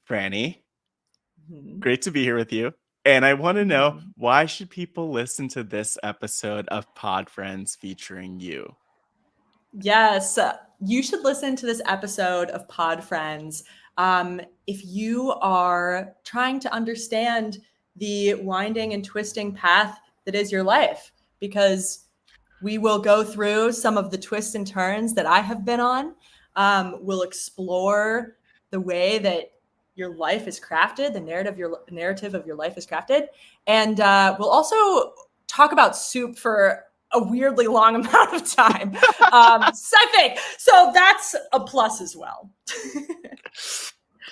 Frannie, Mhm. great to be here with you. And I want to know, Mhm. why should people listen to this episode of Pod Friends featuring you? Yes, you should listen to this episode of Pod Friends if you are trying to understand the winding and twisting path that is your life, because we will go through some of the twists and turns that I have been on. We'll explore the way that your life is crafted, the narrative of your life is crafted, and we'll also talk about soup for a weirdly long amount of time. So I think so. That's a plus as well.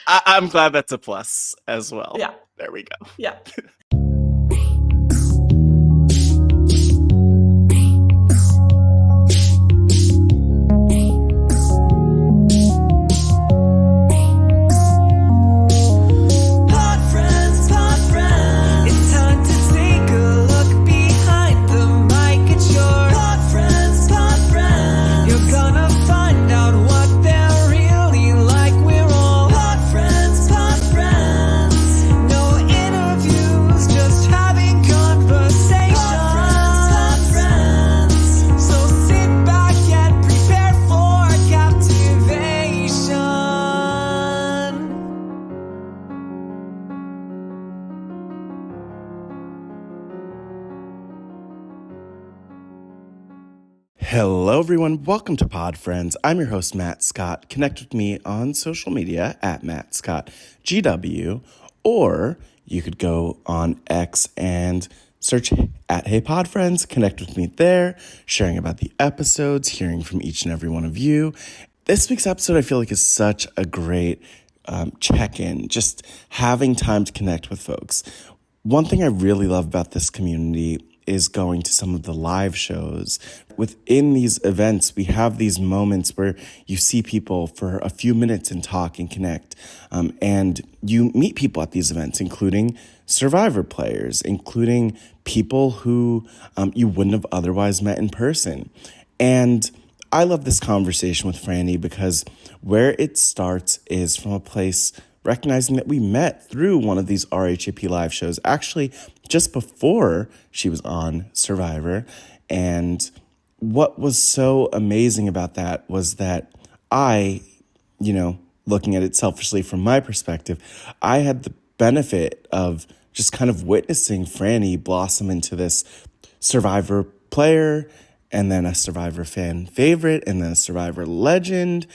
I'm glad that's a plus as well. Yeah. There we go. Yeah. Hello, everyone. Welcome to Pod Friends. I'm your host, Matt Scott. Connect with me on social media at Matt Scott GW, or you could go on X and search at Hey Pod Friends. Connect with me there, sharing about the episodes, hearing from each and every one of you. This week's episode, I feel like, is such a great check-in, just having time to connect with folks. One thing I really love about this community is going to some of the live shows. Within these events, we have these moments where you see people for a few minutes and talk and connect. And you meet people at these events, including Survivor players, including people who you wouldn't have otherwise met in person. And I love this conversation with Frannie because where it starts is from a place recognizing that we met through one of these RHAP live shows, actually just before she was on Survivor. And what was so amazing about that was that I, looking at it selfishly from my perspective, I had the benefit of just kind of witnessing Frannie blossom into this Survivor player, and then a Survivor fan favorite, and then a Survivor legend,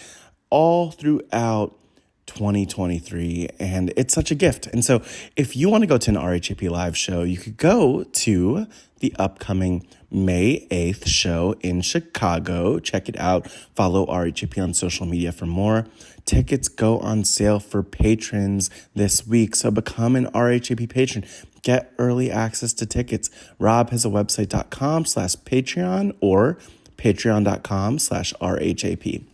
all throughout 2023, and it's such a gift. And so if you want to go to an RHAP live show, you could go to the upcoming May 8th show in Chicago. Check it out. Follow RHAP on social media for more. Tickets go on sale for patrons this week, so become an RHAP patron. Get early access to tickets. Rob has a website.com/Patreon or patreon.com/RHAP.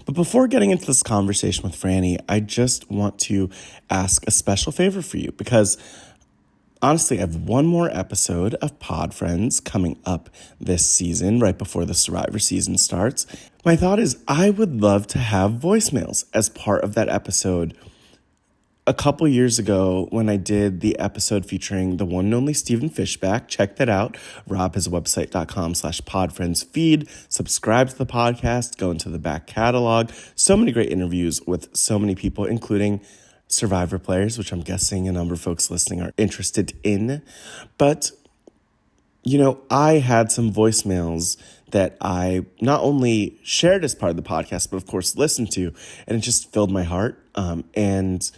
But before getting into this conversation with Frannie, I just want to ask a special favor for you, because honestly, I have one more episode of Pod Friends coming up this season, right before the Survivor season starts. My thought is I would love to have voicemails as part of that episode. A couple years ago, when I did the episode featuring the one and only Stephen Fishback, check that out. Rob has a website.com/podfriendsfeed. Subscribe to the podcast, go into the back catalog. So many great interviews with so many people, including Survivor players, which I'm guessing a number of folks listening are interested in. But, I had some voicemails that I not only shared as part of the podcast, but of course listened to, and it just filled my heart. And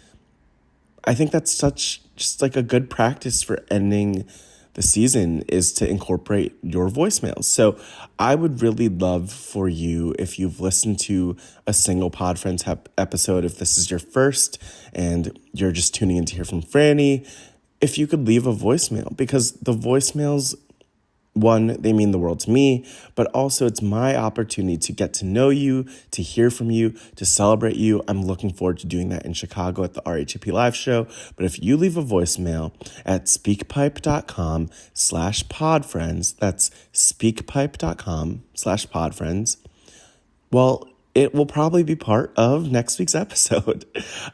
I think that's just like a good practice for ending the season, is to incorporate your voicemails. So I would really love for you, if you've listened to a single Pod Friends episode, if this is your first and you're just tuning in to hear from Frannie, if you could leave a voicemail, because the voicemails, one, they mean the world to me, but also it's my opportunity to get to know you, to hear from you, to celebrate you. I'm looking forward to doing that in Chicago at the RHAP live show. But if you leave a voicemail at speakpipe.com/podfriends, that's speakpipe.com/podfriends, well, it will probably be part of next week's episode.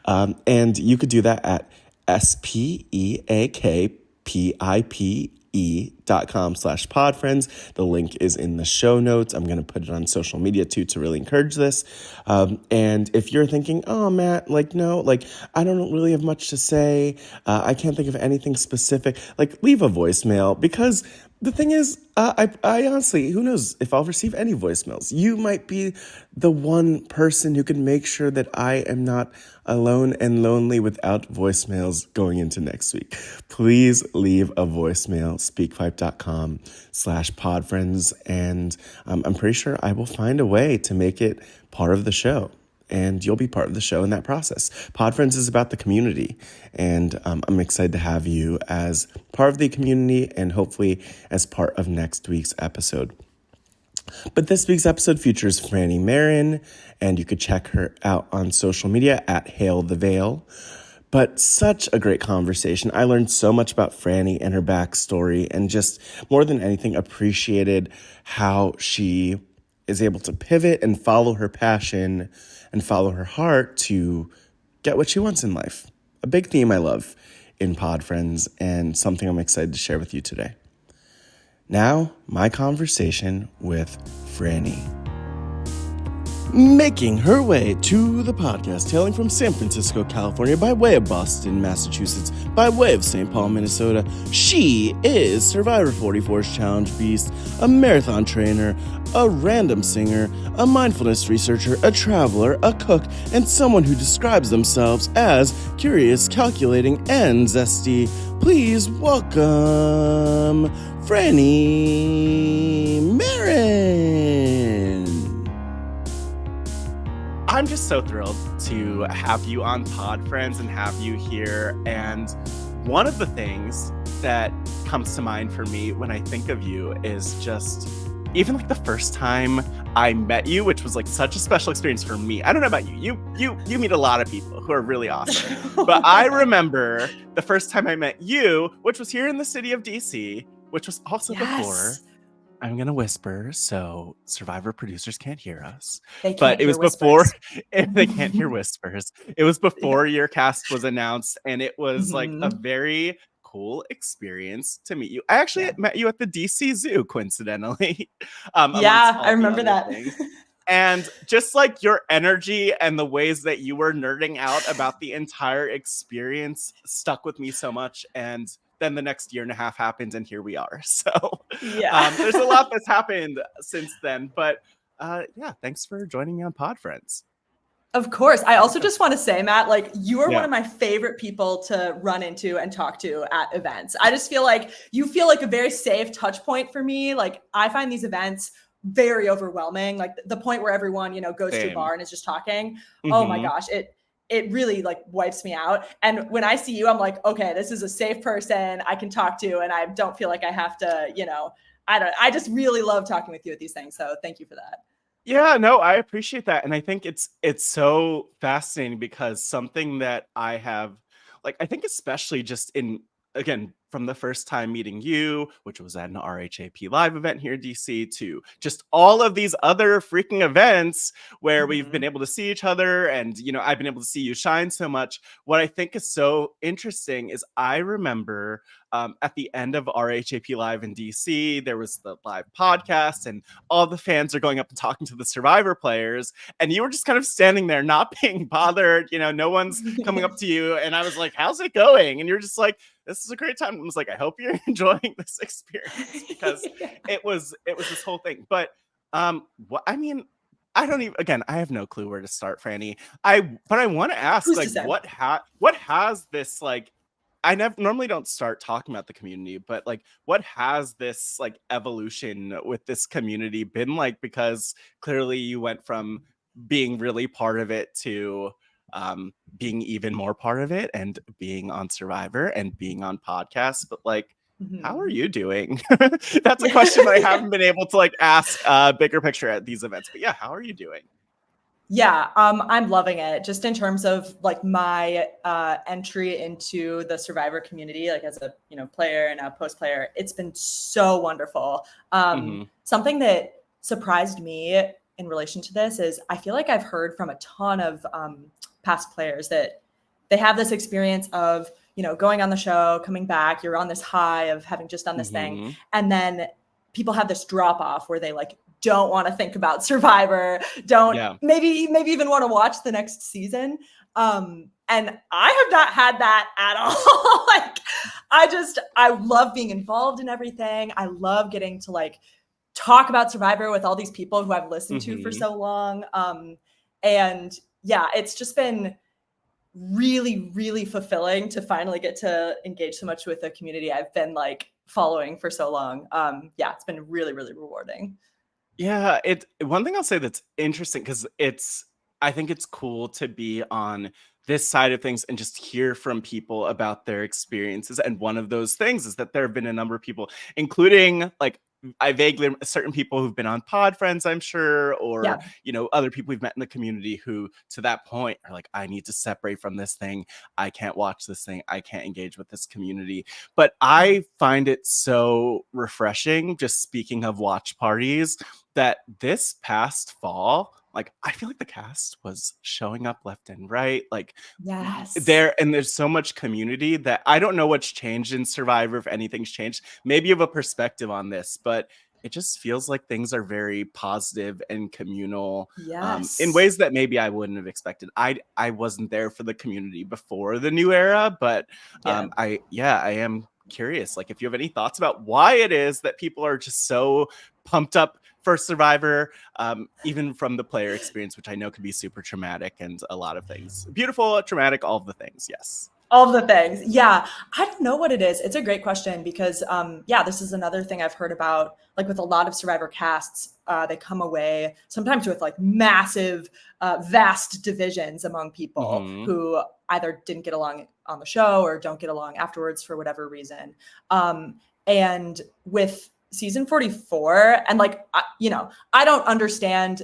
And you could do that at speakpipe.com/podfriends. The link is in the show notes. I'm going to put it on social media too to really encourage this. And if you're thinking, oh, Matt, like, no, like, I don't really have much to say. I can't think of anything specific. Like, leave a voicemail, because the thing is, I honestly, who knows if I'll receive any voicemails. You might be the one person who can make sure that I am not alone and lonely without voicemails going into next week. Please leave a voicemail, speakpipe.com/podfriends. And I'm pretty sure I will find a way to make it part of the show. And you'll be part of the show in that process. Podfriends is about the community, and I'm excited to have you as part of the community and hopefully as part of next week's episode. But this week's episode features Frannie Marin, and you could check her out on social media at Hail the Veil. But such a great conversation. I learned so much about Frannie and her backstory, and just more than anything appreciated how she is able to pivot and follow her passion and follow her heart to get what she wants in life. A big theme I love in Pod Friends, and something I'm excited to share with you today. Now, my conversation with Frannie. Making her way to the podcast, hailing from San Francisco, California, by way of Boston, Massachusetts, by way of St. Paul, Minnesota, she is Survivor 44's Challenge Beast, a marathon trainer, a random singer, a mindfulness researcher, a traveler, a cook, and someone who describes themselves as curious, calculating, and zesty. Please welcome Frannie Marin. I'm just so thrilled to have you on Pod Friends and have you here. And one of the things that comes to mind for me when I think of you is just even like the first time I met you, which was like such a special experience for me. I don't know about you. You meet a lot of people who are really awesome. But I remember the first time I met you, which was here in the city of DC, which was also before. I'm going to whisper so Survivor producers can't hear us. But it was before, if they can't hear whispers, it was before your cast was announced. And it was like a very cool experience to meet you. I actually met you at the DC Zoo, coincidentally. I remember that. And just like your energy and the ways that you were nerding out about the entire experience stuck with me so much. And then the next year and a half happened, and here we are. So there's a lot that's happened since then. But thanks for joining me on Pod Friends. Of course. I also just want to say, Matt, like, you are one of my favorite people to run into and talk to at events. I just feel like you feel like a very safe touch point for me. Like, I find these events very overwhelming. Like the point where everyone, goes to a bar and is just talking. Oh my gosh. It really like wipes me out. And when I see you, I'm like, okay, this is a safe person I can talk to. And I don't feel like I have to, I just really love talking with you at these things. So thank you for that. Yeah, no, I appreciate that. And I think it's so fascinating because something that I have, like, I think especially just again, from the first time meeting you, which was at an RHAP live event here in DC, to just all of these other freaking events where we've been able to see each other and, I've been able to see you shine so much. What I think is so interesting is I remember at the end of RHAP Live in DC, there was the live podcast and all the fans are going up and talking to the Survivor players. And you were just kind of standing there, not being bothered. No one's coming up to you. And I was like, how's it going? And you're just like, this is a great time. I was like, I hope you're enjoying this experience because it was this whole thing. But what I mean, I don't even, again, I have no clue where to start, Frannie. But I want to ask, like, what has this, like, I normally don't start talking about the community, but like, what has this like evolution with this community been like? Because clearly you went from being really part of it to being even more part of it and being on Survivor and being on podcasts. But like, how are you doing? That's a question I haven't been able to like ask bigger picture at these events. But yeah, how are you doing? Yeah, I'm loving it. Just in terms of like my entry into the Survivor community, like as a player and a post player, it's been so wonderful. Something that surprised me in relation to this is I feel like I've heard from a ton of past players that they have this experience of, you know, going on the show, coming back, you're on this high of having just done this thing. Mm-hmm. And then people have this drop off where they like don't want to think about Survivor, don't maybe even want to watch the next season. And I have not had that at all. Like, I love being involved in everything. I love getting to like talk about Survivor with all these people who I've listened to for so long. And yeah, it's just been really, really fulfilling to finally get to engage so much with the community I've been like following for so long. Yeah, it's been really, really rewarding. Yeah, one thing I'll say that's interesting, because I think it's cool to be on this side of things and just hear from people about their experiences. And one of those things is that there have been a number of people, including like I vaguely certain people who've been on Pod Friends, I'm sure, or you know, other people we've met in the community who to that point are like, I need to separate from this thing. I can't watch this thing. I can't engage with this community. But I find it so refreshing, just speaking of watch parties, that this past fall, like I feel like the cast was showing up left and right, like there's so much community that I don't know what's changed in Survivor, if anything's changed. Maybe you have a perspective on this, but it just feels like things are very positive and communal in ways that maybe I wouldn't have expected. I wasn't there for the community before the new era, but I am curious, like if you have any thoughts about why it is that people are just so pumped up for Survivor, even from the player experience, which I know can be super traumatic and a lot of things. Beautiful, traumatic, all of the things. Yes. All of the things. Yeah. I don't know what it is. It's a great question because, this is another thing I've heard about, like with a lot of Survivor casts, they come away sometimes with like massive, vast divisions among people who either didn't get along on the show or don't get along afterwards for whatever reason. And with season 44, and like, I don't understand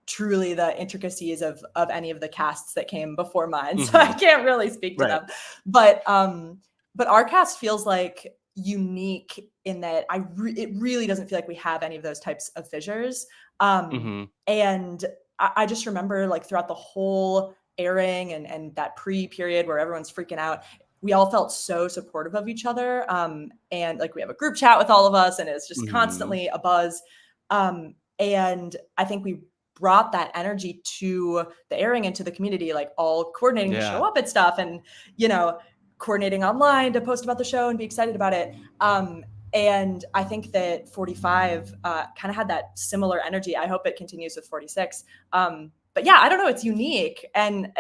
truly the intricacies of any of the casts that came before mine, so I can't really speak to them. But our cast feels like unique in that it really doesn't feel like we have any of those types of fissures. And I just remember like throughout the whole airing and that pre-period where everyone's freaking out, we all felt so supportive of each other. And like we have a group chat with all of us and it's just constantly a buzz. And I think we brought that energy to the airing and to the community, like all coordinating to show up at stuff and, coordinating online to post about the show and be excited about it. And I think that 45 kind of had that similar energy. I hope it continues with 46. But yeah, I don't know. It's unique. And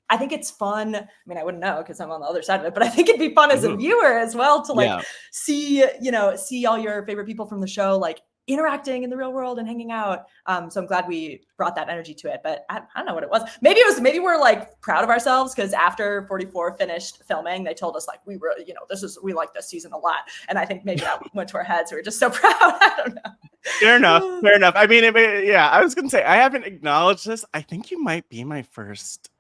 I think it's fun. I mean, I wouldn't know because I'm on the other side of it, but I think it'd be fun as a viewer as well to like see all your favorite people from the show, like interacting in the real world and hanging out. So I'm glad we brought that energy to it, but I don't know what it was. Maybe we're like proud of ourselves because after 44 finished filming, they told us like, we like this season a lot. And I think maybe that went to our heads. We were just so proud. I don't know. Fair enough. I mean, I was going to say, I haven't acknowledged this. I think you might be my first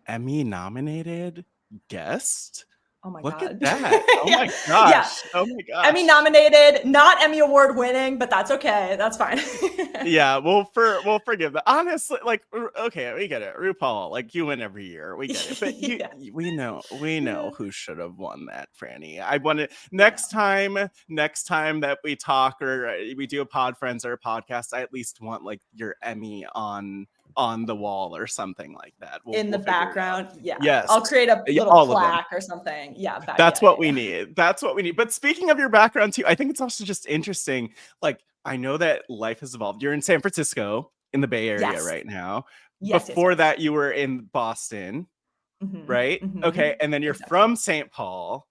Emmy nominated guest. Oh my God. Look at that. Oh my gosh. Oh my gosh. Emmy nominated, not Emmy Award winning, but that's okay. That's fine. Yeah, we'll forgive that. Honestly, like, okay, we get it. RuPaul, like you win every year. We get it. But we know who should have won that, Frannie. I want it next time that we talk or we do a Pod Friends or a podcast, I at least want like your Emmy on the wall or something like that. In the background. Yeah. Yes. I'll create a little plaque or something. Yeah. That's what we need. That's what we need. But speaking of your background too, I think it's also just interesting. Like, I know that life has evolved. You're in San Francisco in the Bay Area right now. Before that, you were in Boston, right? Okay. And then you're from St. Paul.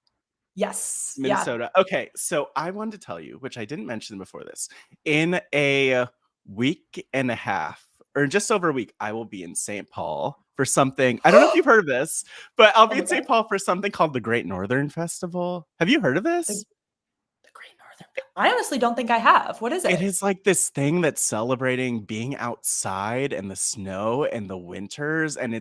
Yes. Minnesota. Yeah. Okay. So I wanted to tell you, which I didn't mention before this, in a week and a half, or just over a week, I will be in St. Paul for something. I don't know if you've heard of this, but I'll be in St. Paul for something called the Great Northern Festival. Have you heard of this? The Great Northern. I honestly don't think I have. What is it? It is like this thing that's celebrating being outside and the snow and the winters. And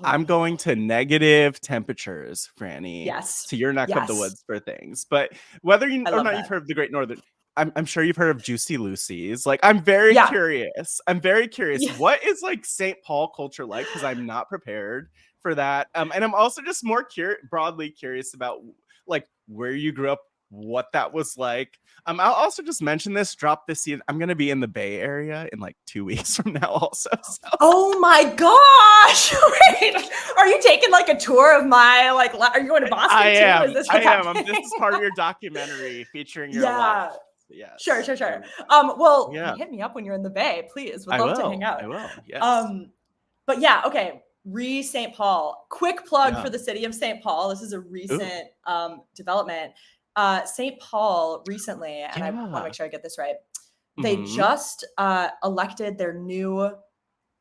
I'm going to negative temperatures, Frannie. Yes. To your neck of the woods for things. But whether or not you've heard of the Great Northern, I'm sure you've heard of Juicy Lucy's. Like, I'm very Yeah. curious. I'm very curious. Yeah. What is like St. Paul culture like? Because I'm not prepared for that. And I'm also just more broadly curious about like where you grew up, what that was like. I'll also just mention this, drop this seed. I'm gonna be in the Bay Area in like 2 weeks from now, also. So. Oh my gosh! Wait, are you taking like a tour of my like? Are you going to Boston too? Is this what's happening? This is part of your documentary featuring your life. Yes. Sure. Well, yeah. hit me up when you're in the Bay, please. Would I love will. to hang out. I will. Yes. But yeah, okay. St. Paul. Quick plug for the city of St. Paul. This is a recent development. St. Paul recently, and I want to make sure I get this right. They just elected their new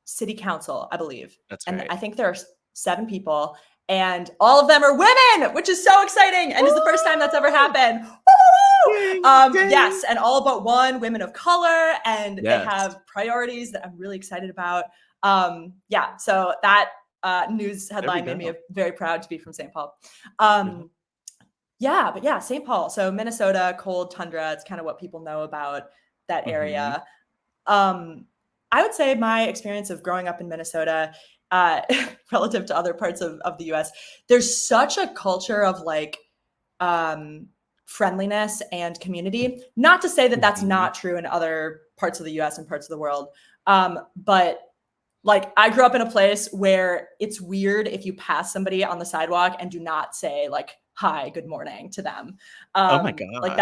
city council, I believe. That's and right. I think there are 7 people, and all of them are women, which is so exciting, and is the first time that's ever happened. Ding. Yes, and all but one women of color, and they have priorities that I'm really excited about. So that news headline made me very proud to be from St. Paul. St. Paul. So Minnesota, cold tundra. It's kind of what people know about that area. I would say my experience of growing up in Minnesota, relative to other parts of the US, there's such a culture of like friendliness and community. Not to say that that's not true in other parts of the US and parts of the world. But like, I grew up in a place where it's weird if you pass somebody on the sidewalk and do not say like, hi, good morning to them. Oh my gosh. Like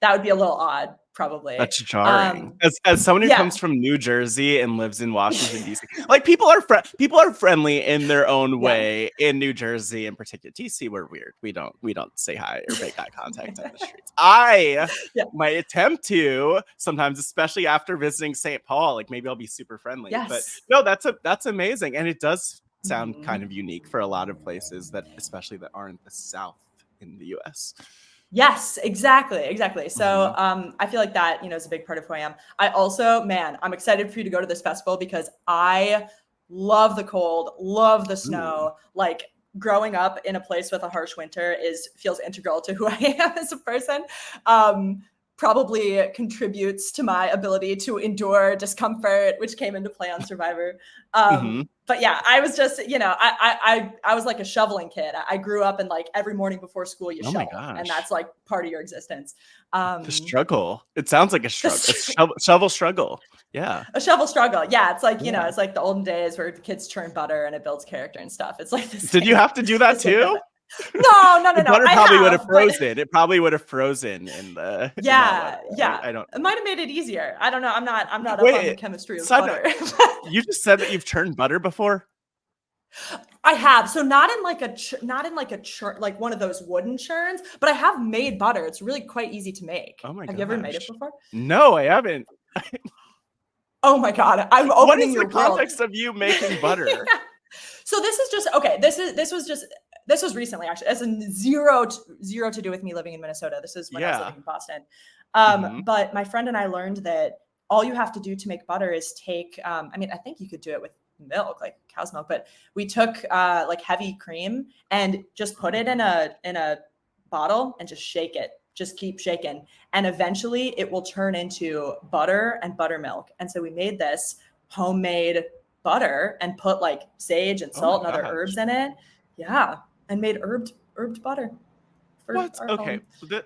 that would be a little odd, probably. That's jarring. As someone who comes from New Jersey and lives in Washington, D.C., like people are friendly in their own way in New Jersey in particular. D.C., we're weird. We don't say hi or make eye contact on the streets. I might attempt to sometimes, especially after visiting St. Paul, like maybe I'll be super friendly. But no, that's amazing. And it does sound kind of unique for a lot of places that especially that aren't the South in the US. Yes, exactly. So I feel like that, is a big part of who I am. I also, I'm excited for you to go to this festival because I love the cold, love the snow. Like growing up in a place with a harsh winter feels integral to who I am as a person. Probably contributes to my ability to endure discomfort, which came into play on Survivor. But yeah, I was just, I was like a shoveling kid. I grew up and like every morning before school you shovel, and that's like part of your existence. The struggle. It sounds like a struggle. Shovel struggle. Yeah. A shovel struggle. Yeah, it's like it's like the olden days where the kids churn butter and it builds character and stuff. It's like this. Did you have to do that too? No. The butter probably would have frozen. It probably would have frozen in the. Yeah. I don't. It might have made it easier. I don't know. I'm not up on the chemistry of butter. You just said that you've churned butter before. I have. So not in like a churn, like one of those wooden churns, but I have made butter. It's really quite easy to make. Oh my god. Have you ever made it before? No, I haven't. Oh my god. I'm opening your world. What is the context of you making butter? So this is just okay. This was recently, actually. It has zero to do with me living in Minnesota. This is when I was living in Boston. But my friend and I learned that all you have to do to make butter is take, I think you could do it with milk, like cow's milk, but we took like heavy cream and just put it in a bottle and just shake it. Just keep shaking. And eventually it will turn into butter and buttermilk. And so we made this homemade butter and put like sage and salt and other herbs in it. Yeah. And made herbed butter. What? Okay.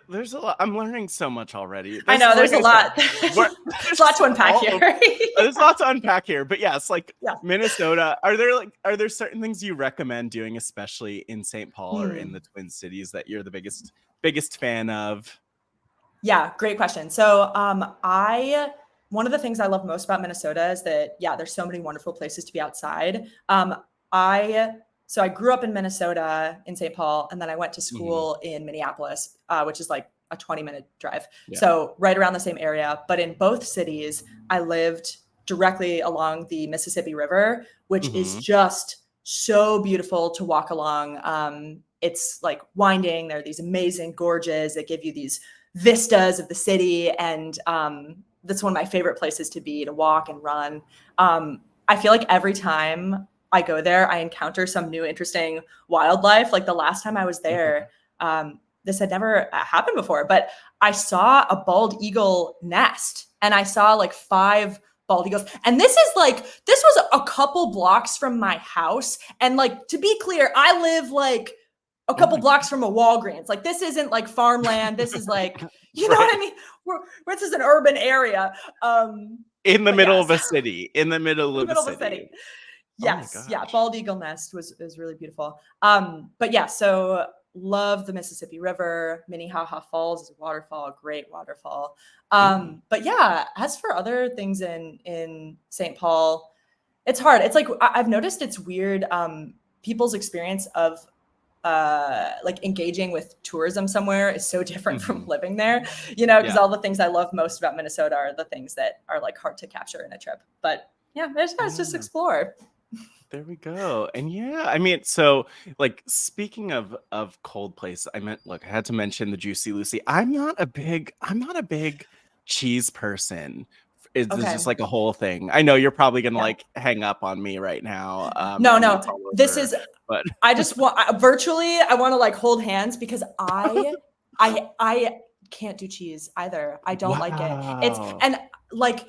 There's a lot. I'm learning so much already. I know there's a lot. There's a lot to unpack here. There's a lot to unpack here. But yes, like Minnesota, are there certain things you recommend doing, especially in St. Paul or in the Twin Cities, that you're the biggest fan of? Yeah, great question. So one of the things I love most about Minnesota is that, there's so many wonderful places to be outside. So I grew up in Minnesota in St. Paul, and then I went to school in Minneapolis, which is like a 20-minute drive. Yeah. So right around the same area. But in both cities, I lived directly along the Mississippi River, which is just so beautiful to walk along. It's like winding. There are these amazing gorges that give you these vistas of the city. And that's one of my favorite places to be, to walk and run. I feel like every time I go there, I encounter some new interesting wildlife. Like the last time I was there, this had never happened before, but I saw a bald eagle nest, and I saw like 5 bald eagles. And this was a couple blocks from my house. And like, to be clear, I live like a couple blocks from a Walgreens. Like, this isn't like farmland. This is like, you know what I mean? This is an urban area. In the middle of a city. In the middle of a city. Yes. Yeah. Bald eagle nest was really beautiful. But yeah, so love the Mississippi River. Minnehaha Falls is a waterfall, a great waterfall. But yeah, as for other things in St. Paul, it's hard. It's like, I've noticed it's weird. People's experience of like engaging with tourism somewhere is so different from living there, you know, because all the things I love most about Minnesota are the things that are like hard to capture in a trip. But yeah, let's just explore. There we go. And yeah, I mean, so like, speaking of cold places, I had to mention the Juicy Lucy. I'm not a big cheese person. It's just like a whole thing. I know you're probably gonna like hang up on me right now. No, this is, but I just want virtually, I want to like hold hands, because I can't do cheese either. I don't like it. It's, and like,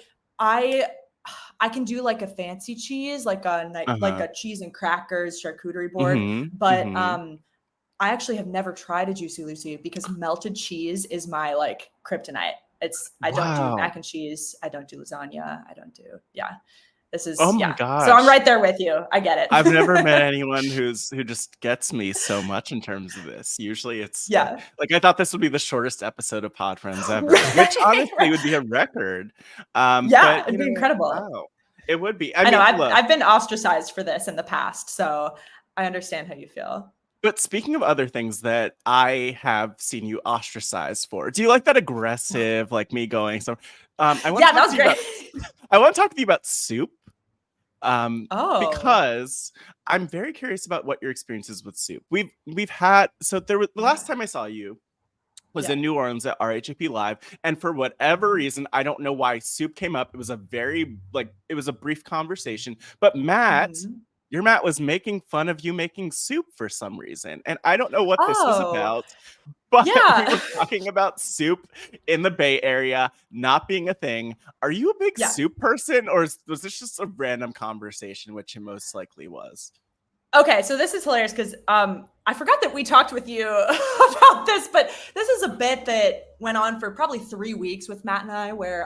I can do like a fancy cheese, like a cheese and crackers charcuterie board, but I actually have never tried a Juicy Lucy, because melted cheese is my like kryptonite. I don't do mac and cheese. I don't do lasagna. I don't do, this is, my gosh. So I'm right there with you. I get it. I've never met anyone who just gets me so much in terms of this. Usually it's like I thought this would be the shortest episode of Pod Friends ever, which honestly would be a record. But, it'd be incredible. Wow. It would be. I know I've been ostracized for this in the past, so I understand how you feel. But speaking of other things that I have seen you ostracized for, do you like that aggressive, like me going? So, that was great. I want to talk to you about soup. Because I'm very curious about what your experience is with soup. We've had, so there was, the last time I saw you was in New Orleans at RHAP Live, and for whatever reason, I don't know why soup came up. It was a brief conversation, but Matt. Your Matt was making fun of you making soup for some reason. And I don't know what this was about, but we were talking about soup in the Bay Area not being a thing. Are you a big soup person, or was this just a random conversation, which it most likely was? Okay, so this is hilarious, because I forgot that we talked with you about this, but this is a bit that went on for probably 3 weeks with Matt and I, where,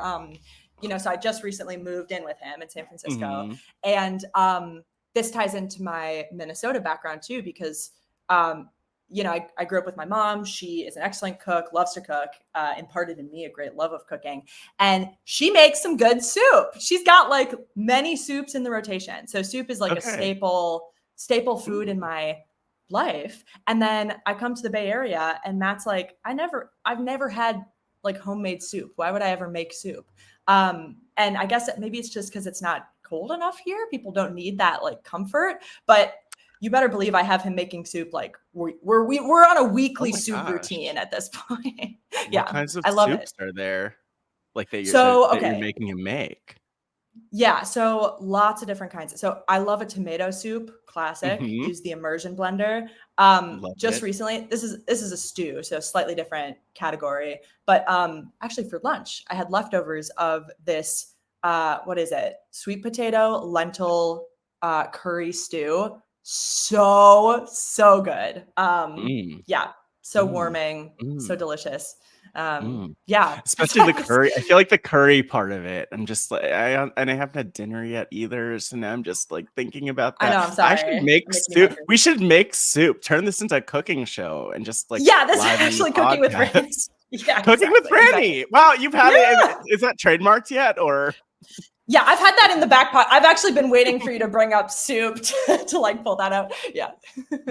so I just recently moved in with him in San Francisco. And this ties into my Minnesota background too, because, I grew up with my mom. She is an excellent cook, loves to cook, imparted in me a great love of cooking. And she makes some good soup. She's got like many soups in the rotation. So soup is like a staple food in my life. And then I come to the Bay Area, and Matt's like, I've never had like homemade soup. Why would I ever make soup? And I guess maybe it's just because it's not cold enough here. People don't need that like comfort, but you better believe I have him making soup. Like we're on a weekly soup routine at this point. What kinds of soups are there? Like that you're making him make? Yeah, so lots of different kinds. So I love a tomato soup, classic. Use the immersion blender. Recently, this is a stew, so slightly different category. But actually, for lunch, I had leftovers of this. What is it? Sweet potato lentil curry stew. So good. So warming, so delicious. Especially the curry. I feel like the curry part of it. I'm just like, I haven't had dinner yet either, so now I'm just like thinking about that. I know, I'm sorry. I should make soup. We should make soup. Turn this into a cooking show and just like this is actually cooking with Frannie. Cooking with Frannie. Exactly. Wow, you've had it. Is that trademarked yet, or? Yeah, I've had that in the back pocket. I've actually been waiting for you to bring up soup to like pull that out. Yeah.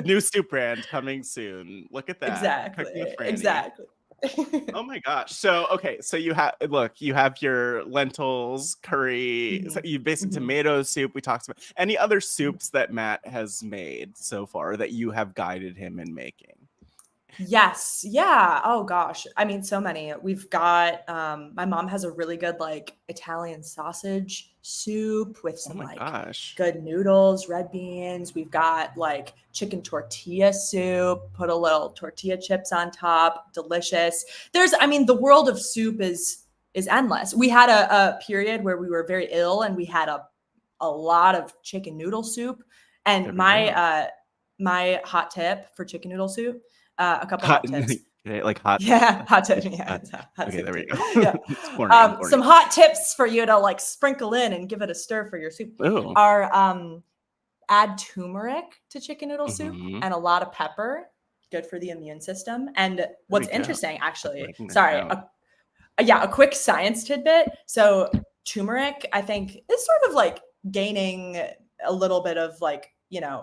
New soup brand coming soon. Look at that. Exactly. Oh my gosh. So you have your lentils, curry, so you basically tomato soup. We talked about any other soups that Matt has made so far that you have guided him in making. Yes. Yeah. Oh gosh. I mean, so many. We've got my mom has a really good like Italian sausage soup with Oh some my like gosh. good noodles, red beans. We've got like chicken tortilla soup, put a little tortilla chips on top, delicious. There's I mean, the world of soup is endless. We had a period where we were very ill and we had a lot of chicken noodle soup. There And we go. my hot tip for chicken noodle soup, a couple Hot, hot tips. like hot. Yeah, hot tip. Yeah, it's hot Okay, tip there we too. go. Yeah. It's corny. I'm corny. Some hot tips for you to like sprinkle in and give it a stir for your soup Oh. are add turmeric to chicken noodle soup Mm-hmm. and a lot of pepper. Good for the immune system. And There we what's go. interesting, I'm actually, writing that sorry, down. a quick science tidbit. So turmeric, I think, is sort of like gaining a little bit of like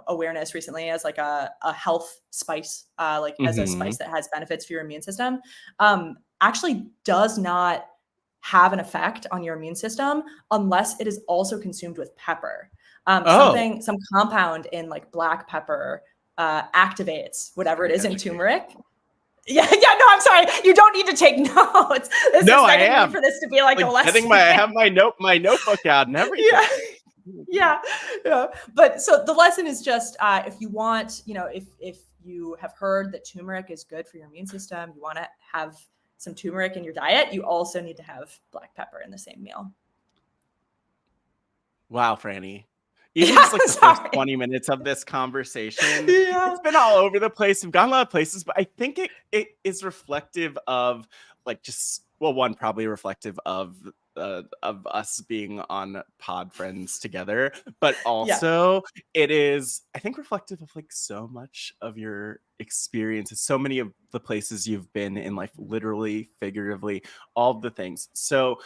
awareness recently as like a health spice, like as a Mm-hmm. spice that has benefits for your immune system. Actually does not have an effect on your immune system unless it is also consumed with pepper. Oh, Some compound in like black pepper activates whatever it very is in educated. turmeric. Yeah, no, I'm sorry. You don't need to take notes. This No, is I begging me am for this to be like a like lesson. I have my notebook out and everything. Yeah. Yeah. Yeah. But so the lesson is just if you want, if you have heard that turmeric is good for your immune system, you want to have some turmeric in your diet, you also need to have black pepper in the same meal. Wow, Frannie. Even Yeah, just like the first sorry. 20 minutes of this conversation, Yeah. it's been all over the place. We've gone a lot of places, but I think it is reflective of like just well, one probably reflective of us being on Pod Friends together, but Yeah. also it is I think reflective of like so much of your experiences, so many of the places you've been in life, literally, figuratively, all the things. So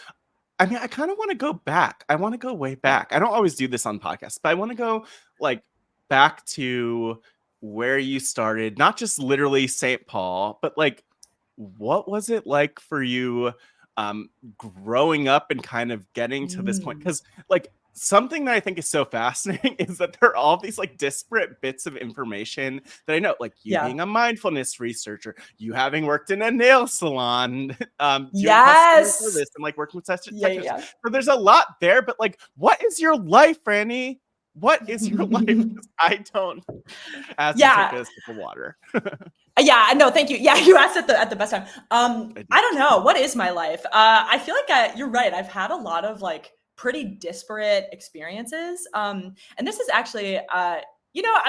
I mean, I kind of want to go back. I want to go way Yeah. back. I don't always do this on podcasts, but I want to go like back to where you started, not just literally St. Paul, but like what was it like for you growing up and kind of getting to this point? Mm. Because like something that I think is so fascinating is that there are all these like disparate bits of information that I know, like you Yeah. being a mindfulness researcher, you having worked in a nail salon, doing customer Yes. service and like working with Yeah. technicians. Yeah. So there's a lot there, but like, what is your life, Frannie? What is your life? Yeah. 'Cause I don't. As you take Yeah. a sip of water. Yeah, no, thank you. Yeah, you asked at the best time. I did. I don't know. What is my life? I feel like you're right. I've had a lot of like pretty disparate experiences. And this is actually, I'm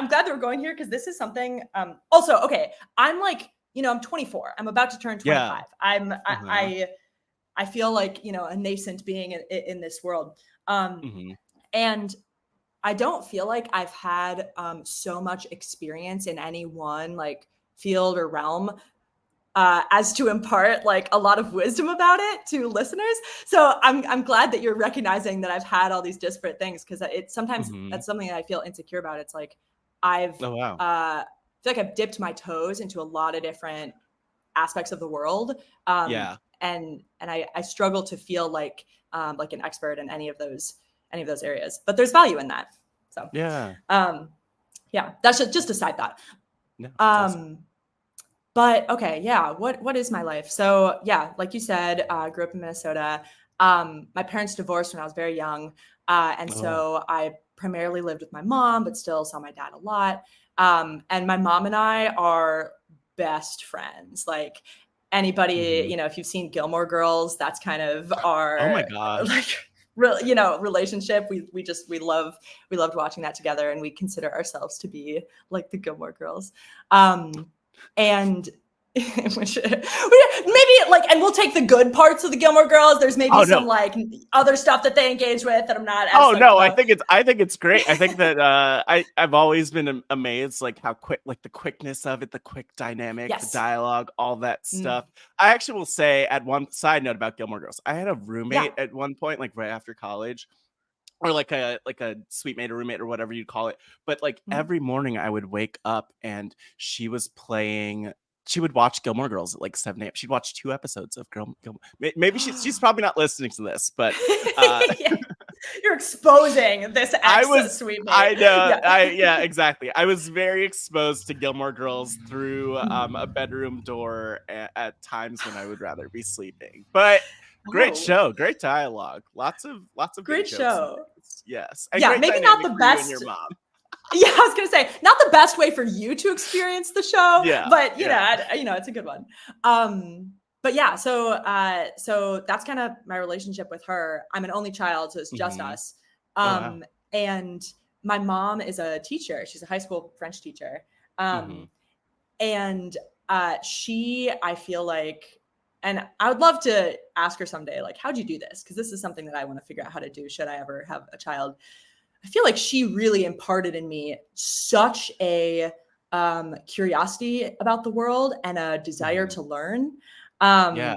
glad that we're going here because this is something. Also, okay, I'm like, I'm 24. I'm about to turn Yeah. 25. Uh-huh. I feel like a nascent being in this world. Mm-hmm. And I don't feel like I've had so much experience in any one like field or realm as to impart like a lot of wisdom about it to listeners. So I'm glad that you're recognizing that I've had all these disparate things because it's sometimes Mm-hmm. that's something that I feel insecure about. It's like I've Oh wow. feel like I've dipped my toes into a lot of different aspects of the world, Yeah. and I struggle to feel like an expert in any of those areas. But there's value in that. So Yeah. yeah, that's just a side thought. No, it's awesome. But okay, yeah, what is my life? So yeah, like you said, grew up in Minnesota. My parents divorced when I was very young, and Oh. so I primarily lived with my mom, but still saw my dad a lot. And my mom and I are best friends. Like anybody, Mm-hmm. if you've seen Gilmore Girls, that's kind of Oh my our like gosh. relationship. We loved watching that together, and we consider ourselves to be like the Gilmore Girls. And which maybe like, and we'll take the good parts of the Gilmore Girls. There's maybe Oh some no. like other stuff that they engage with that I'm not as Oh psyched no, about. I think it's great. I think that I've always been amazed like how quick, like the quickness of it, the quick dynamic, the Yes. dialogue, all that Mm. stuff. I actually will say at one side note about Gilmore Girls, I had a Yeah. roommate at one point, like right after college, or like a suite mate or roommate or whatever you'd call it. But like Mhm. every morning I would wake up and she was playing. She would watch Gilmore Girls at like 7 a.m. She'd watch 2 episodes of Gilmore. Maybe she's probably not listening to this, but Yeah. You're exposing this ex-sweet mate. I know, Yeah. yeah, exactly. I was very exposed to Gilmore Girls through a bedroom door at times when I would rather be sleeping. But great Oh, show, great dialogue, lots of good great jokes and show. things. Yes, and Yeah, great maybe not dynamic the for you and your best. mom. Yeah, I was gonna say not the best way for you to experience the show, Yeah, but yeah. it's a good one. But yeah, so that's kind of my relationship with her. I'm an only child, so it's just Mm-hmm. us. Oh wow. And my mom is a teacher. She's a high school French teacher. Mm-hmm. And I feel like, and I would love to ask her someday, like, how'd you do this? Because this is something that I want to figure out how to do should I ever have a child. I feel like she really imparted in me such a curiosity about the world and a desire Mm-hmm. to learn, Yeah.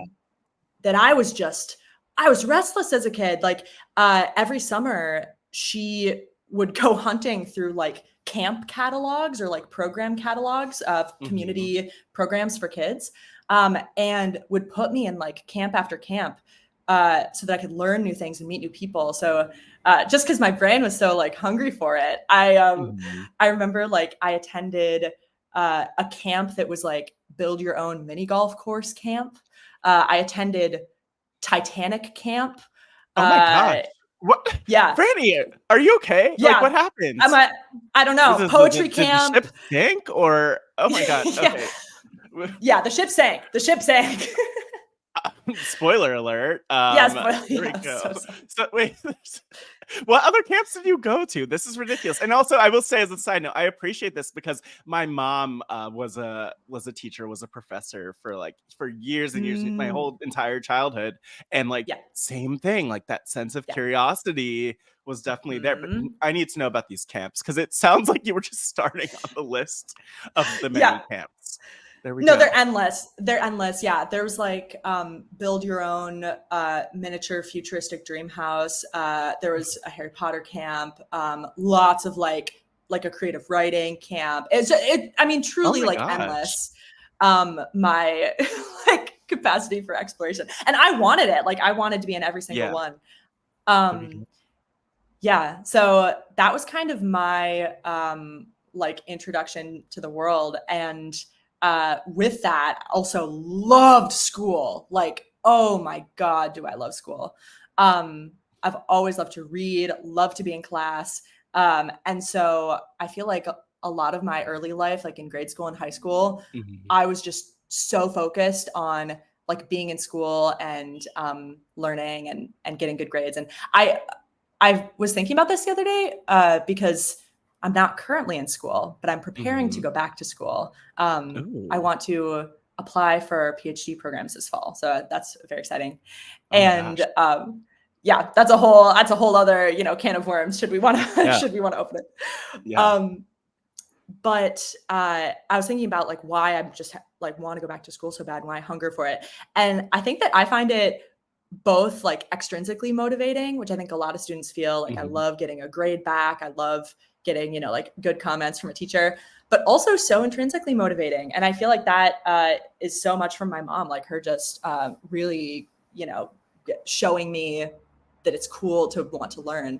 that I was restless as a kid. Like every summer, she would go hunting through like camp catalogs or like program catalogs of Mm-hmm. community programs for kids, and would put me in like camp after camp, so that I could learn new things and meet new people. So just because my brain was so like hungry for it, Mm-hmm. I remember like I attended a camp that was like build your own mini golf course camp. I attended Titanic camp. Oh my Uh, gosh. What, yeah, Franny? Are you okay? Like, what yeah. happened? I'm a, I don't know, poetry Did the camp. ship sink or? Oh my god. Yeah, Okay. yeah. The ship sank. The ship sank. Spoiler alert. Yes, but There we yeah, go. so sorry. So wait, what other camps did you go to? This is ridiculous. And also, I will say as a side note, I appreciate this because my mom was a teacher, was a professor for years and years, my Mm, whole entire childhood, and like yeah, same thing, like that sense of yeah. curiosity was definitely there. But Mhm. I need to know about these camps because it sounds like you were just starting on the list of the Yeah. many camps. There we No, go. they're endless. They're endless. Yeah. There was like build your own miniature futuristic dream house. There was a Harry Potter camp. Lots of like a creative writing camp. I mean, Oh truly my like gosh. endless. My like capacity for exploration. And I wanted it. Like I wanted to be in every single Yeah. one. There we Um, go. yeah. So that was kind of my like introduction to the world. And with that, also loved school. Like, oh my God, do I love school. I've always loved to read, love to be in class. And so I feel like a lot of my early life, like in grade school and high school, Mhm. I was just so focused on like being in school and learning and getting good grades. And I was thinking about this the other day because I'm not currently in school, but I'm preparing to Mhm. go back to school. I Ooh. want to apply for PhD programs this fall, so that's very exciting. Oh my And gosh. yeah, that's a whole other can of worms. Should we want to Yeah. should we want to open it? Yeah. Um, but I was thinking about like why I'm just like want to go back to school so bad, why I hunger for it, and I think that I find it both like extrinsically motivating, which I think a lot of students feel like I Mhm. love getting a grade back. I love getting, like good comments from a teacher, but also so intrinsically motivating. And I feel like that is so much from my mom, like her just really, showing me that it's cool to want to learn.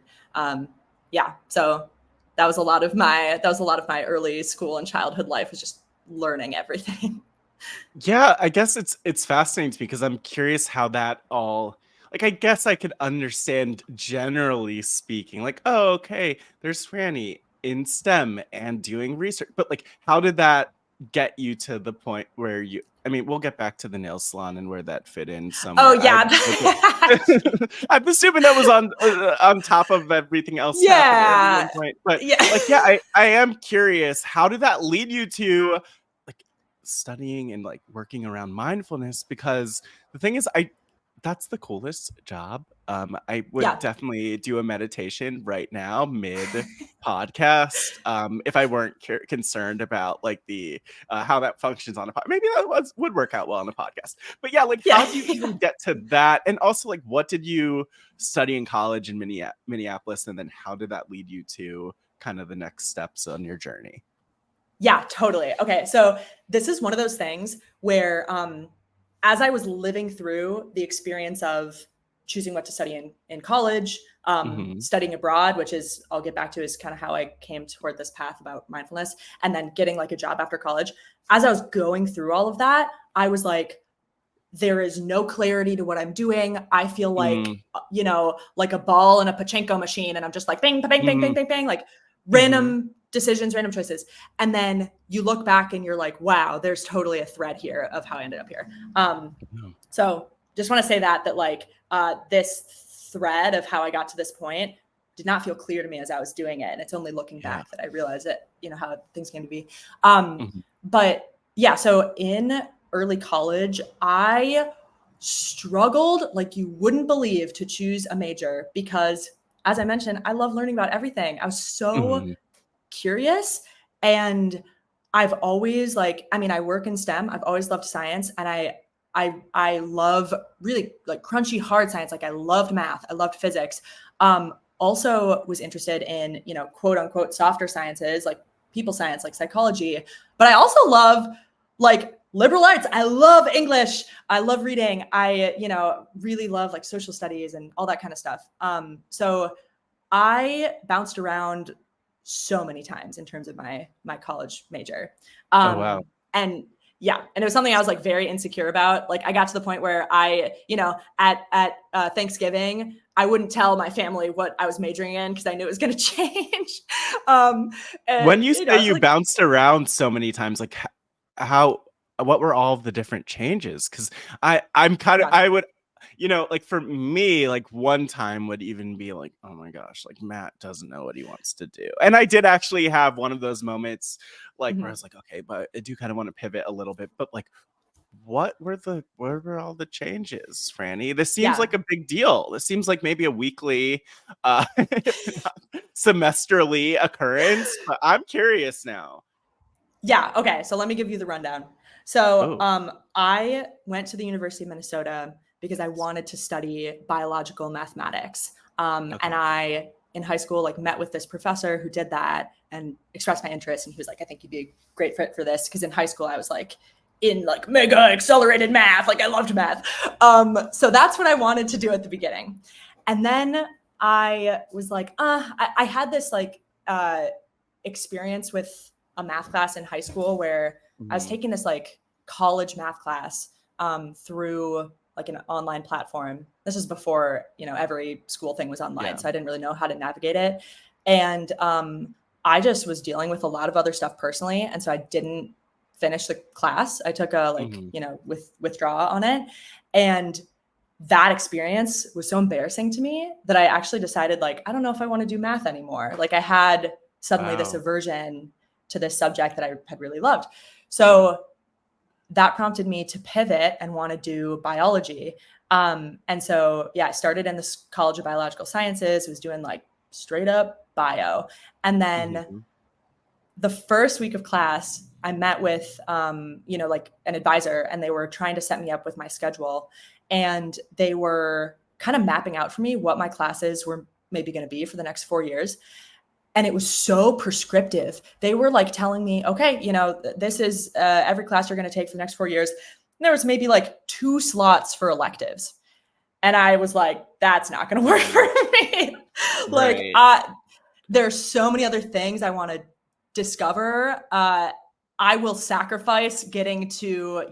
Yeah. So that was a lot of my early school and childhood life was just learning everything. Yeah, I guess it's fascinating to me because I'm curious how that all, like, I guess I could understand generally speaking, like, oh, okay, there's Franny in STEM and doing research, but like, how did that get you to the point where you? I mean, we'll get back to the nail salon and where that fit in Oh somewhere. yeah. I'm assuming that was on top of everything else happening at one Yeah. point, but Yeah. like, yeah, I am curious. How did that lead you to like studying and like working around mindfulness? Because the thing is, that's the coolest job. I would Yeah. definitely do a meditation right now mid podcast, if I weren't concerned about like the how that functions on a podcast. Maybe would work out well on a podcast. But yeah, like, how Yeah. do you even get to that? And also, like, what did you study in college in Minneapolis, and then how did that lead you to kind of the next steps on your journey? Yeah, totally. Okay. So this is one of those things where as I was living through the experience of choosing what to study in college, studying abroad, which is, I'll get back to, is kind of how I came toward this path about mindfulness, and then getting like a job after college. As I was going through all of that, I was like, there is no clarity to what I'm doing. I feel like, like a ball in a pachinko machine, and I'm just like, bang, bang, bang, bang, bang, bang, like random decisions, random choices. And then you look back and you're like, wow, there's totally a thread here of how I ended up here. So just want to say that like this thread of how I got to this point did not feel clear to me as I was doing it. And it's only looking back that I realized it, how things came to be. But yeah, so in early college, I struggled like you wouldn't believe to choose a major because, as I mentioned, I love learning about everything. I was so curious, and I've always I work in STEM. I've always loved science, and I love really like crunchy hard science. Like I loved math, I loved physics. Also was interested in, quote unquote softer sciences like people science, like psychology, but I also love like liberal arts. I love English. I love reading. I, really love like social studies and all that kind of stuff. So I bounced around so many times in terms of my college major. Wow. And yeah, and it was something I was like very insecure about. Like I got to the point where I, at Thanksgiving, I wouldn't tell my family what I was majoring in because I knew it was going to change. When you say you bounced around so many times, like what were all of the different changes? Because I would, like for me, like one time would even be like, oh my gosh, like Matt doesn't know what he wants to do. And I did actually have one of those moments like where I was like, okay, but I do kind of want to pivot a little bit, but like, what were all the changes, Frannie? This seems like a big deal. This seems like maybe a weekly, if not semesterly occurrence, but I'm curious now. Yeah. Okay. So let me give you the rundown. So I went to the University of Minnesota because I wanted to study biological mathematics. And I, in high school, like met with this professor who did that and expressed my interest. And he was like, I think you'd be a great fit for this. Because in high school, I was like in like mega accelerated math. Like I loved math. So that's what I wanted to do at the beginning. And then I was like, I had this like experience with a math class in high school where I was taking this like college math class through like an online platform. This was before, every school thing was online. So I didn't really know how to navigate it. And I just was dealing with a lot of other stuff personally. And so I didn't finish the class. I took a withdraw on it. And that experience was so embarrassing to me that I actually decided like, I don't know if I want to do math anymore. Like I had suddenly this aversion to this subject that I had really loved. So that prompted me to pivot and want to do biology. And so, I started in the College of Biological Sciences, was doing like straight up bio. And then the first week of class, I met with, like an advisor, and they were trying to set me up with my schedule. And they were kind of mapping out for me what my classes were maybe going to be for the next 4 years. And it was so prescriptive. They were like telling me, okay, this is every class you're going to take for the next 4 years. And there was maybe like 2 slots for electives. And I was like, that's not going to work for me. Like, there's so many other things I want to discover. I will sacrifice getting to,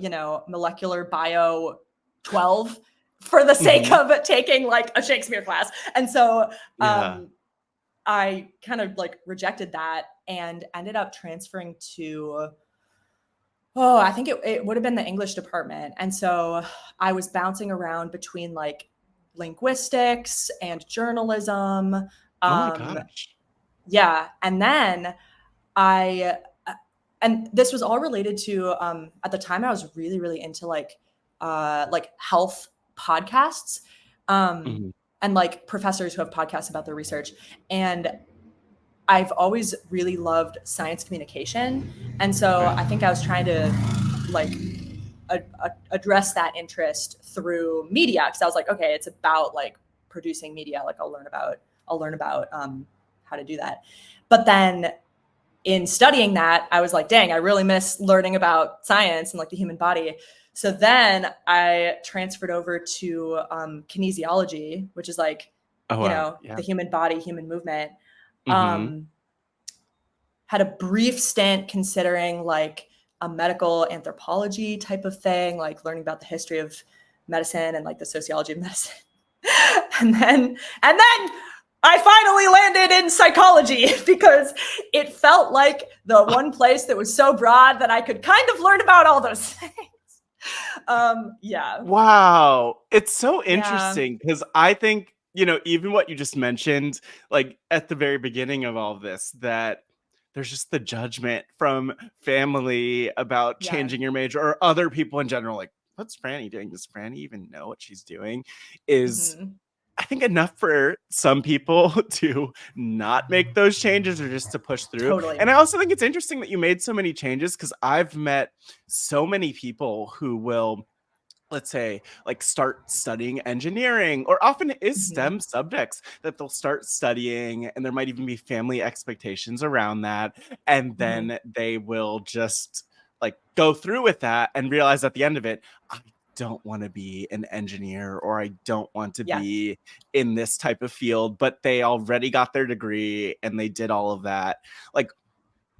molecular bio 12 for the sake of taking like a Shakespeare class. And so, I kind of like rejected that and ended up transferring to, I think it would have been the English department. And so I was bouncing around between like linguistics and journalism. Oh my gosh. Yeah. And then and this was all related to, at the time I was really, really into like health podcasts. And like professors who have podcasts about their research. And I've always really loved science communication. And so I think I was trying to like address that interest through media. Cause I was like, okay, it's about like producing media. Like I'll learn about how to do that. But then in studying that, I was like, dang, I really miss learning about science and like the human body. So then I transferred over to kinesiology, which is like, Oh, you wow. know, Yeah. the human body, human movement. Mm-hmm. Had a brief stint considering like a medical anthropology type of thing, like learning about the history of medicine and like the sociology of medicine. and then I finally landed in psychology because it felt like the one place that was so broad that I could kind of learn about all those things. Yeah. Wow. It's so Yeah. interesting because I think, even what you just mentioned, like at the very beginning of all of this, that there's just the judgment from family about Yeah. changing your major or other people in general. Like, what's Frannie doing? Does Frannie even know what she's doing? Is Mm-hmm. I think enough for some people to not make those changes or just to push through. Totally. And I also think it's interesting that you made so many changes because I've met so many people who will, let's say, like start studying engineering, or often it is Mm-hmm. STEM subjects that they'll start studying, and there might even be family expectations around that, and Mm-hmm. then they will just like go through with that and realize at the end of it, I don't want to be an engineer, or I don't want to Yeah. be in this type of field, but they already got their degree and they did all of that. Like,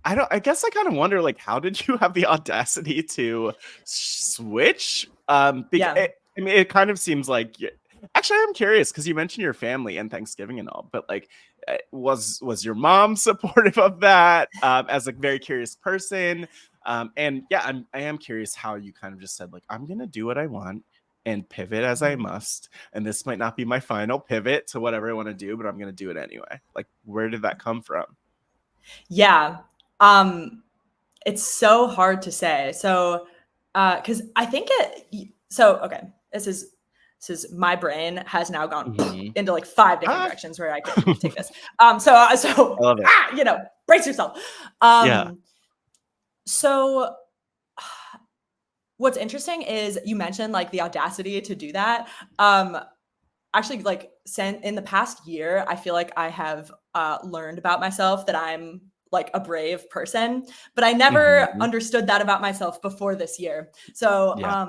I guess I kind of wonder, like, how did you have the audacity to switch? Because Yeah. I mean, it kind of seems like actually, I'm curious because you mentioned your family and Thanksgiving and all, but like, was your mom supportive of that? As a very curious person, and yeah, I am curious how you kind of just said like, I'm gonna do what I want and pivot as I Mm-hmm. must, and this might not be my final pivot to whatever I want to do, but I'm gonna do it anyway. Like, where did that come from? Yeah. Um, it's so hard to say. So, because I think it. So okay, this is my brain has now gone Mhm. into like five different Ah. directions where I could take this. So I love it. brace yourself. Yeah. Um, so what's interesting is you mentioned like the audacity to do that. Actually, like in the past year, I feel like I have learned about myself that I'm like a brave person, but I never Mhm. understood that about myself before this year. So Yeah.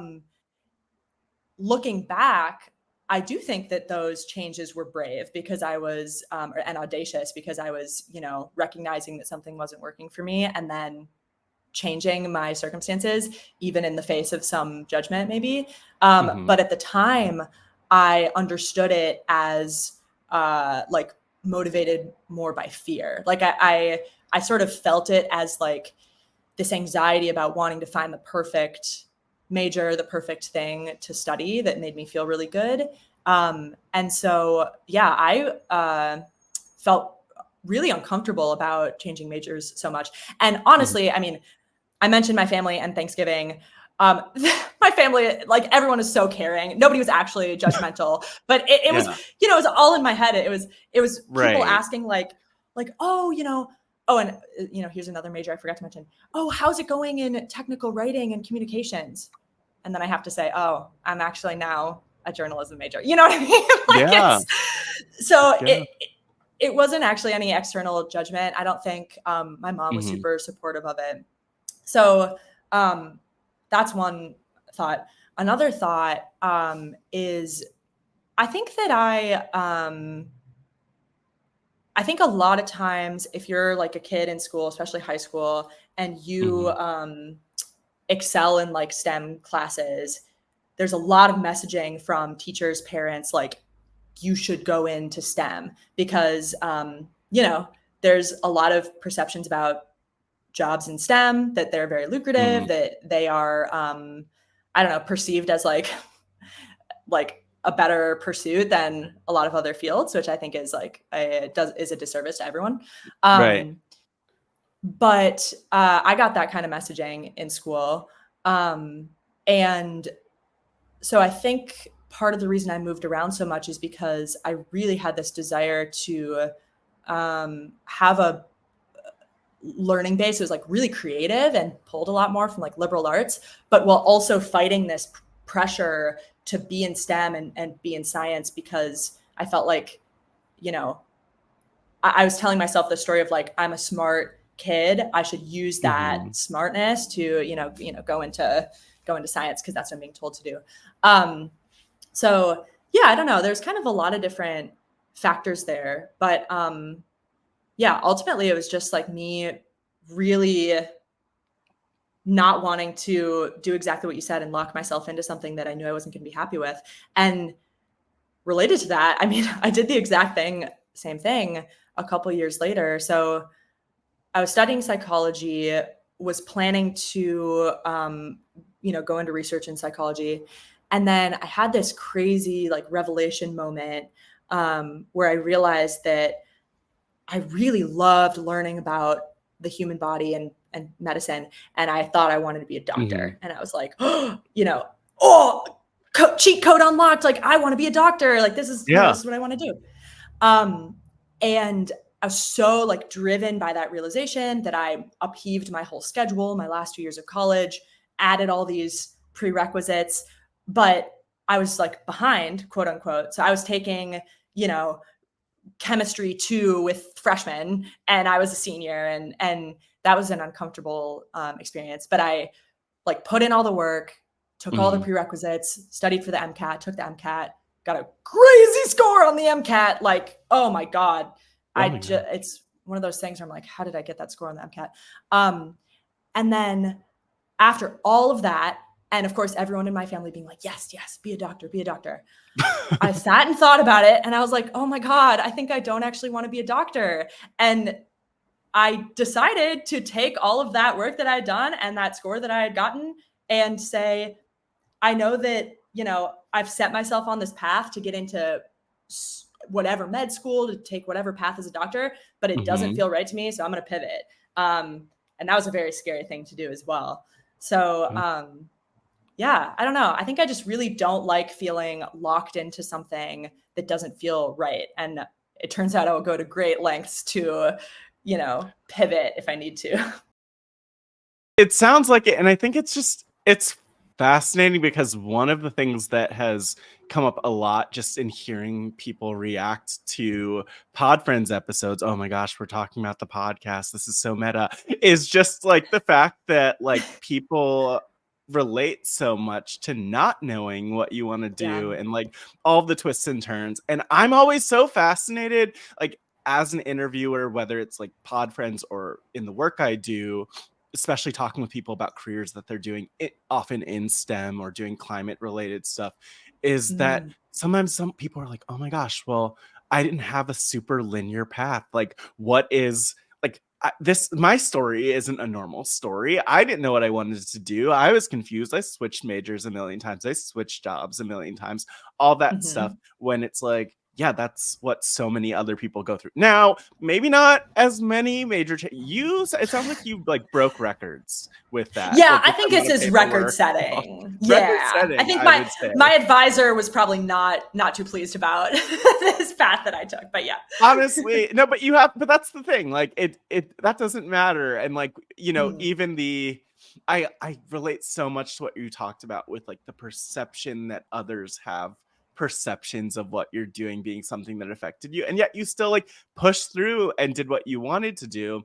looking back, I do think that those changes were brave because I was and audacious because I was, recognizing that something wasn't working for me and then changing my circumstances, even in the face of some judgment, maybe. Mhm. But at the time, I understood it as like motivated more by fear. Like I sort of felt it as like this anxiety about wanting to find the perfect major, the perfect thing to study that made me feel really good. And so, yeah, I felt really uncomfortable about changing majors so much. And Mhm. honestly, I mean, I mentioned my family and Thanksgiving. Um, my family, like everyone is so caring. Nobody was actually judgmental, but it was, Yeah. it was all in my head. It was people Right. asking like, oh, oh, and here's another major I forgot to mention. Oh, how's it going in technical writing and communications? And then I have to say, oh, I'm actually now a journalism major. You know what I mean? Like Yeah. it's so Yeah. it wasn't actually any external judgment. I don't think my mom was Mhm. super supportive of it. So um, that's one thought. Another thought is I think that I think a lot of times if you're like a kid in school, especially high school, and you Mhm. excel in like STEM classes, there's a lot of messaging from teachers, parents, like you should go into STEM because there's a lot of perceptions about jobs in STEM, that they're very lucrative, Mhm. that they are, I don't know, perceived as like a better pursuit than a lot of other fields, which I think is like is a disservice to everyone. Right. But I got that kind of messaging in school, and so I think part of the reason I moved around so much is because I really had this desire to have a learning base. It was like really creative and pulled a lot more from like liberal arts, but while also fighting this pressure to be in STEM and be in science because I felt like, you know, I was telling myself the story of like, I'm a smart kid, I should use that smartness to, go into science because that's what I'm being told to do. So yeah, I don't know. There's kind of a lot of different factors there, but yeah, ultimately it was just like me really not wanting to do exactly what you said and lock myself into something that I knew I wasn't going to be happy with. And related to that, I mean, I did the exact same thing a couple years later. So I was studying psychology, was planning to, go into research in psychology. And then I had this crazy like revelation moment where I realized that I really loved learning about the human body and medicine. And I thought I wanted to be a doctor. And I was like, cheat code unlocked. Like, I want to be a doctor. Like, this is what I want to do. And I was so like driven by that realization that I upheaved my whole schedule, my last 2 years of college, added all these prerequisites, but I was like behind, quote unquote. So I was taking, chemistry 2 with freshmen, and I was a senior, and that was an uncomfortable experience. But I like put in all the work, took all the prerequisites, studied for the MCAT, took the MCAT, got a crazy score on the MCAT. Like, oh my God. It's one of those things where I'm like, how did I get that score on the MCAT? And then after all of that, and of course, everyone in my family being like, yes, be a doctor, be a doctor. I sat and thought about it, and I was like, oh my God, I think I don't actually want to be a doctor. And I decided to take all of that work that I had done and that score that I had gotten and say, I know that, I've set myself on this path to get into whatever med school, to take whatever path as a doctor, but it doesn't feel right to me. So I'm going to pivot. And that was a very scary thing to do as well. So, yeah, I don't know. I think I just really don't like feeling locked into something that doesn't feel right. And it turns out I will go to great lengths to, pivot if I need to. It sounds like it. And I think it's fascinating because one of the things that has come up a lot just in hearing people react to Pod Friends episodes, oh my gosh, we're talking about the podcast, this is so meta, is just like the fact that like people relate so much to not knowing what you want to do and like all the twists and turns. And I'm always so fascinated, like as an interviewer, whether it's like Pod Friends or in the work I do, especially talking with people about careers that they're doing, often in STEM or doing climate related stuff, is that sometimes some people are like, oh my gosh, well, I didn't have a super linear path. Like, what is like my story isn't a normal story. I didn't know what I wanted to do. I was confused. I switched majors a million times. I switched jobs a million times, all that stuff, when it's like, yeah, that's what so many other people go through. Now, maybe not as many major it sounds like you like broke records with that. Yeah, like, I think this is record setting. Yeah, I think my advisor was probably not too pleased about this path that I took, but yeah. Honestly, no, but but that's the thing. Like it that doesn't matter. And like, even I relate so much to what you talked about with like the perception that others have perceptions of what you're doing being something that affected you, and yet you still like pushed through and did what you wanted to do.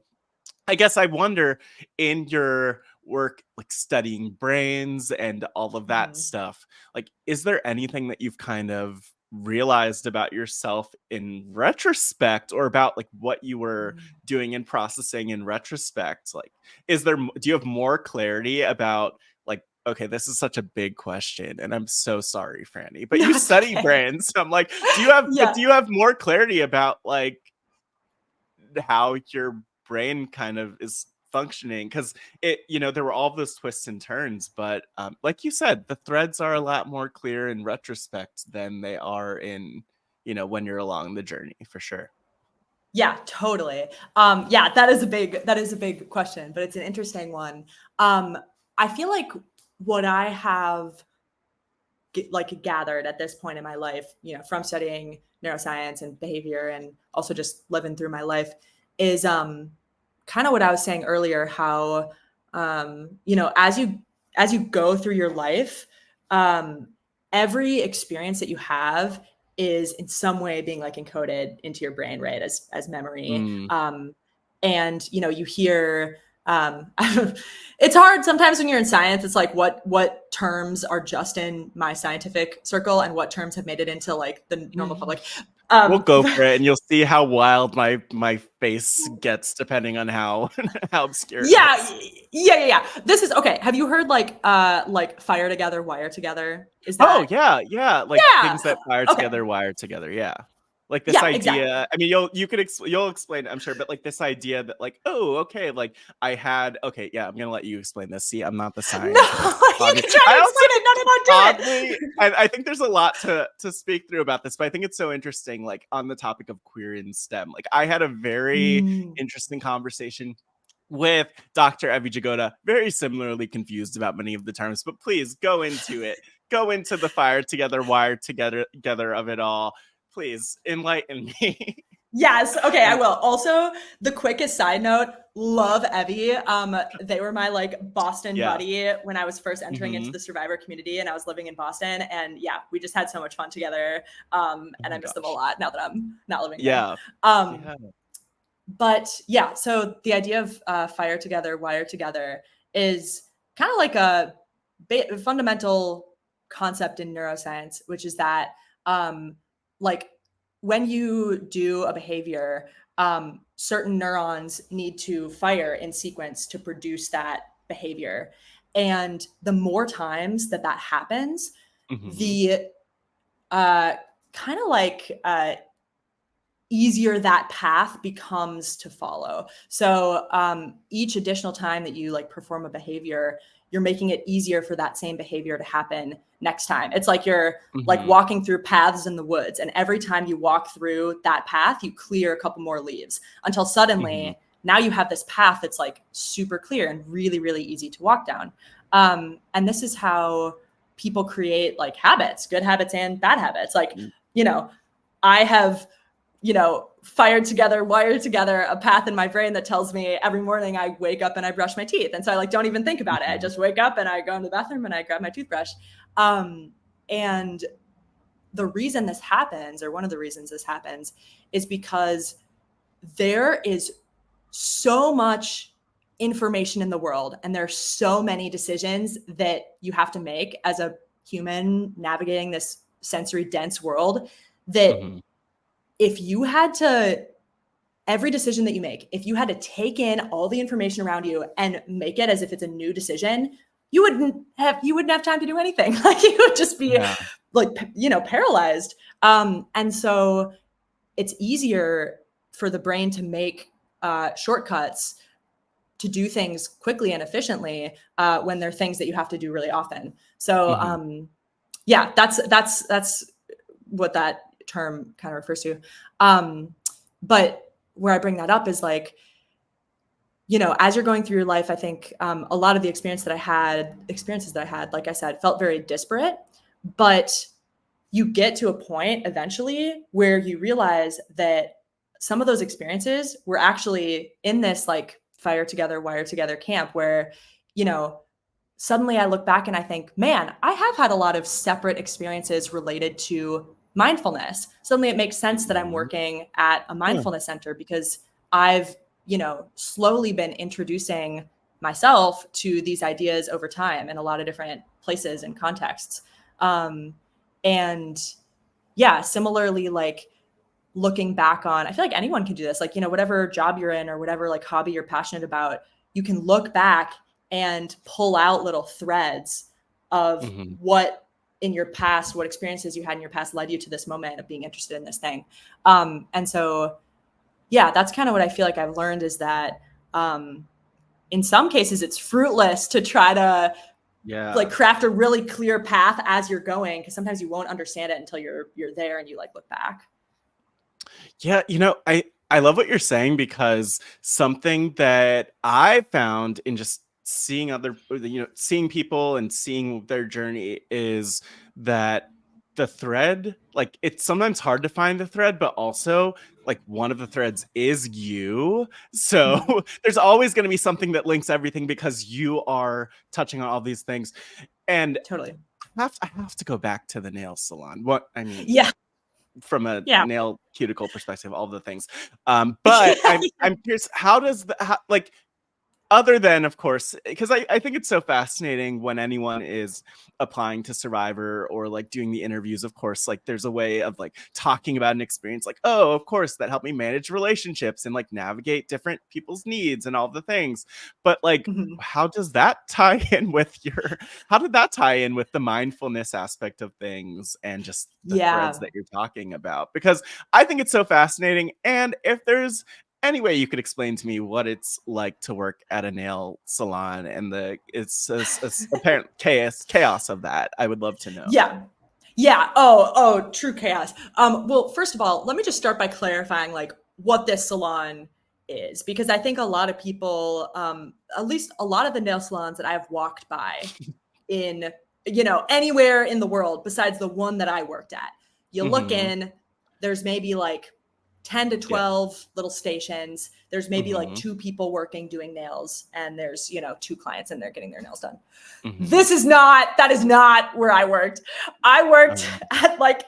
I guess I wonder, in your work like studying brains and all of that stuff, like is there anything that you've kind of realized about yourself in retrospect, or about like what you were doing and processing in retrospect? Like, do you have more clarity about like, okay, this is such a big question, and I'm so sorry, Frannie, but you study brains. So I'm like, do you have more clarity about like how your brain kind of is functioning? Because there were all those twists and turns, but like you said, the threads are a lot more clear in retrospect than they are in when you're along the journey, for sure. Yeah, totally. Yeah, that is a big question, but it's an interesting one. I feel like what I have gathered at this point in my life, from studying neuroscience and behavior and also just living through my life, is kind of what I was saying earlier, how as you go through your life, every experience that you have is in some way being like encoded into your brain, right, as memory. and you hear it's hard sometimes when you're in science. It's like what terms are just in my scientific circle and what terms have made it into like the normal public. We'll go for it, and you'll see how wild my face gets depending on how obscure it is. Yeah. This is okay. Have you heard like fire together, wire together? Is that? Oh yeah, like things that fire Okay. together, wire together. Yeah, like this idea. Exactly. I mean, you'll explain, I'm sure, but like this idea that like, oh, okay, like I'm gonna let you explain this. See, I'm not the No, scientist. you can try to explain it. No, do it. I think there's a lot to speak through about this, but I think it's so interesting. Like on the topic of queer in STEM, like I had a very interesting conversation with Dr. Evie Jagoda, very similarly confused about many of the terms, but please go into it. Go into the fire together, wire together of it all. Please enlighten me. Yes. Okay, I will. Also, the quickest side note, love Evie. They were my like Boston buddy when I was first entering into the Survivor community and I was living in Boston. And yeah, we just had so much fun together. And I miss them a lot now that I'm not living there. But yeah, so the idea of fire together, wire together is kind of like a fundamental concept in neuroscience, which is that like when you do a behavior, certain neurons need to fire in sequence to produce that behavior. And the more times that happens, the kind of like easier that path becomes to follow. So each additional time that you like perform a behavior, you're making it easier for that same behavior to happen next time. It's like you're like walking through paths in the woods, and every time you walk through that path, you clear a couple more leaves until suddenly now you have this path that's like super clear and really, really easy to walk down. And this is how people create like habits, good habits and bad habits. Like, I have fired together, wired together a path in my brain that tells me every morning I wake up and I brush my teeth. And so I like don't even think about it. I just wake up and I go into the bathroom and I grab my toothbrush. And the reason this happens, or one of the reasons this happens, is because there is so much information in the world and there's so many decisions that you have to make as a human navigating this sensory dense world that if you had to, every decision that you make, if you had to take in all the information around you and make it as if it's a new decision, you wouldn't have time to do anything. Like you would just be paralyzed. And so it's easier for the brain to make shortcuts to do things quickly and efficiently when they're things that you have to do really often. So that's what that term kind of refers to. But where I bring that up is like, as you're going through your life, I think a lot of the experiences that I had, like I said, felt very disparate, but you get to a point eventually where you realize that some of those experiences were actually in this like fire together, wire together camp where, suddenly I look back and I think, man, I have had a lot of separate experiences related to mindfulness. Suddenly it makes sense that I'm working at a mindfulness center because I've, slowly been introducing myself to these ideas over time in a lot of different places and contexts. And yeah, similarly, like looking back on, I feel like anyone can do this, like, whatever job you're in or whatever like hobby you're passionate about, you can look back and pull out little threads of what in your past, what experiences you had in your past led you to this moment of being interested in this thing. And so, yeah, that's kind of what I feel like I've learned is that in some cases it's fruitless to try to like craft a really clear path as you're going, because sometimes you won't understand it until you're there and you like look back. Yeah, I love what you're saying, because something that I found in just seeing seeing people and seeing their journey is that the thread, like it's sometimes hard to find the thread, but also like one of the threads is you. So there's always going to be something that links everything because you are touching on all these things. And totally. I have to go back to the nail salon. What I mean, yeah. from a Yeah. nail cuticle perspective, all the things. But I'm curious, how does like, other than, of course, because I think it's so fascinating when anyone is applying to Survivor or like doing the interviews, of course, like there's a way of like talking about an experience like, oh, of course, that helped me manage relationships and like navigate different people's needs and all the things. But like, Mhm. how does that tie in with how did that tie in with the mindfulness aspect of things and just the threads Yeah. that you're talking about? Because I think it's so fascinating. And if there's any way you could explain to me what it's like to work at a nail salon and it's apparent chaos of that, I would love to know. Yeah. Yeah. Oh, true chaos. Well, first of all, let me just start by clarifying like what this salon is, because I think a lot of people, at least a lot of the nail salons that I've walked by in, anywhere in the world besides the one that I worked at, you look Mm-hmm. in, there's maybe like 10 to Yeah. 12 little stations. There's maybe like Mm-hmm. 2 people working doing nails, and there's, 2 clients in there getting their nails done. Mm-hmm. That is not where I worked. I worked Um, at like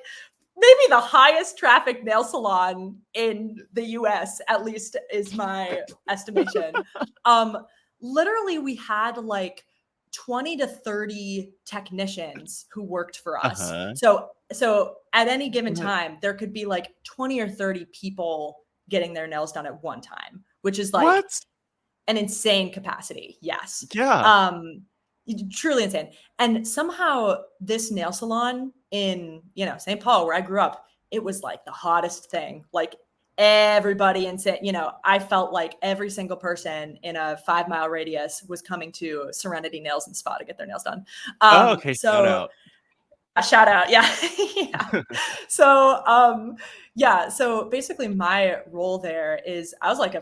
maybe the highest traffic nail salon in the US, at least is my estimation. Um, Literally, we had like 20 to 30 technicians who worked for us. uh-huh. So at any given What? time, there could be like 20 or 30 people getting their nails done at one time, which is like What? an insane capacity. Yes. Yeah. Um, Truly insane. And somehow this nail salon in, St. Paul, where I grew up, it was like the hottest thing. Like everybody in, I felt like every single person in a 5-mile radius was coming to Serenity Nails and Spa to get their nails done. Oh, okay. Shout So out. a shout out. Yeah. Yeah. So basically my role there is I was like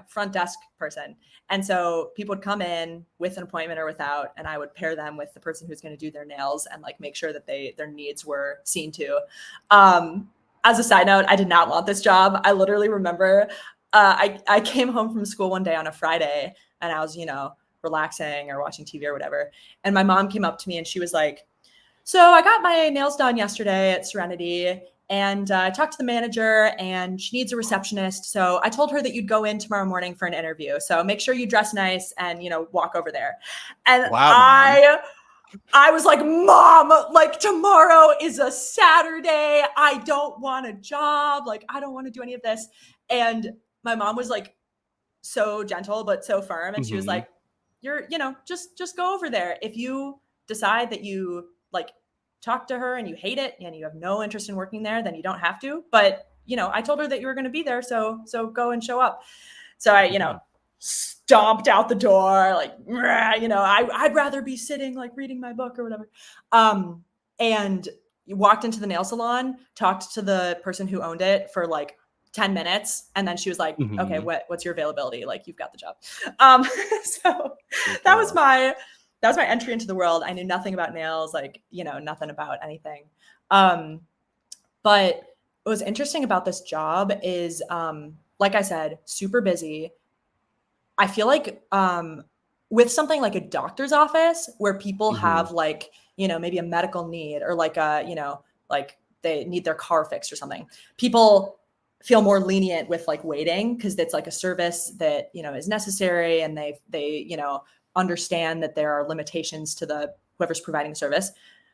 front desk person. And so people would come in with an appointment or without, and I would pair them with the person who's going to do their nails and like make sure that their needs were seen to. As a side note, I did not want this job. I literally remember I came home from school one day on a Friday, and I was, relaxing or watching TV or whatever. And my mom came up to me and she was like, so I got my nails done yesterday at Serenity, and I talked to the manager, and she needs a receptionist. So I told her that you'd go in tomorrow morning for an interview. So make sure you dress nice and, walk over there. And Wow, mom. I was like, Mom, like tomorrow is a Saturday. I don't want a job. Like, I don't want to do any of this. And my mom was like so gentle, but so firm. And she was Mm-hmm. like, you're, just go over there. If you decide that you like talk to her and you hate it and you have no interest in working there, then you don't have to. But, I told her that you were going to be there. So go and show up. So I, Yeah. stomped out the door, like, I'd rather be sitting, like reading my book or whatever. And walked into the nail salon, talked to the person who owned it for like 10 minutes. And then she was like, okay, Mm-hmm. what's your availability? Like, you've got the job. So Good that was girl. my entry into the world. I knew nothing about nails, like, nothing about anything. But what was interesting about this job is, like I said, super busy. I feel like with something like a doctor's office where people Mm-hmm. have like, maybe a medical need or like like they need their car fixed or something, people feel more lenient with like waiting because it's like a service that, is necessary, and they understand that there are limitations to the whoever's providing the service.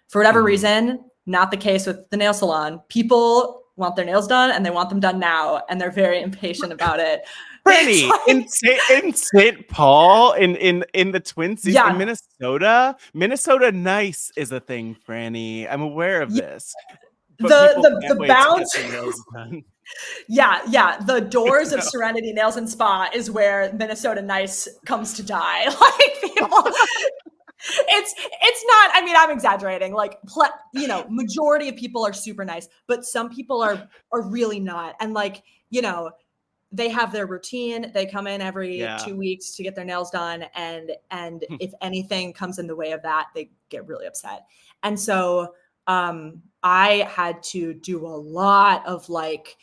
For whatever Mm-hmm. reason, not the case with the nail salon. People want their nails done and they want them done now, and they're very impatient about it. It's Frannie, like, in St. Paul, in the Twin Cities, in yeah, Minnesota nice is a thing, Frannie. I'm aware of yeah, this, but the people can't the wait to get bounce. their nails done. Yeah, the doors of No. Serenity Nails and Spa is where Minnesota nice comes to die. Like people, it's not. I mean, I'm exaggerating. Like, majority of people are super nice, but some people are really not. And like, they have their routine. They come in every Yeah. 2 weeks to get their nails done, and if anything comes in the way of that, they get really upset. And so I had to do a lot of like,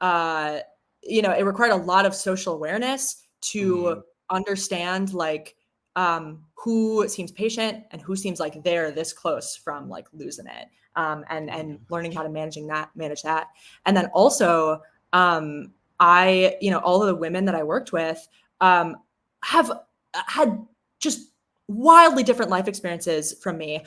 it required a lot of social awareness to Mm-hmm. understand like who seems patient and who seems like they're this close from like losing it, and learning how to manage that. And then also, I, all of the women that I worked with have had just wildly different life experiences from me.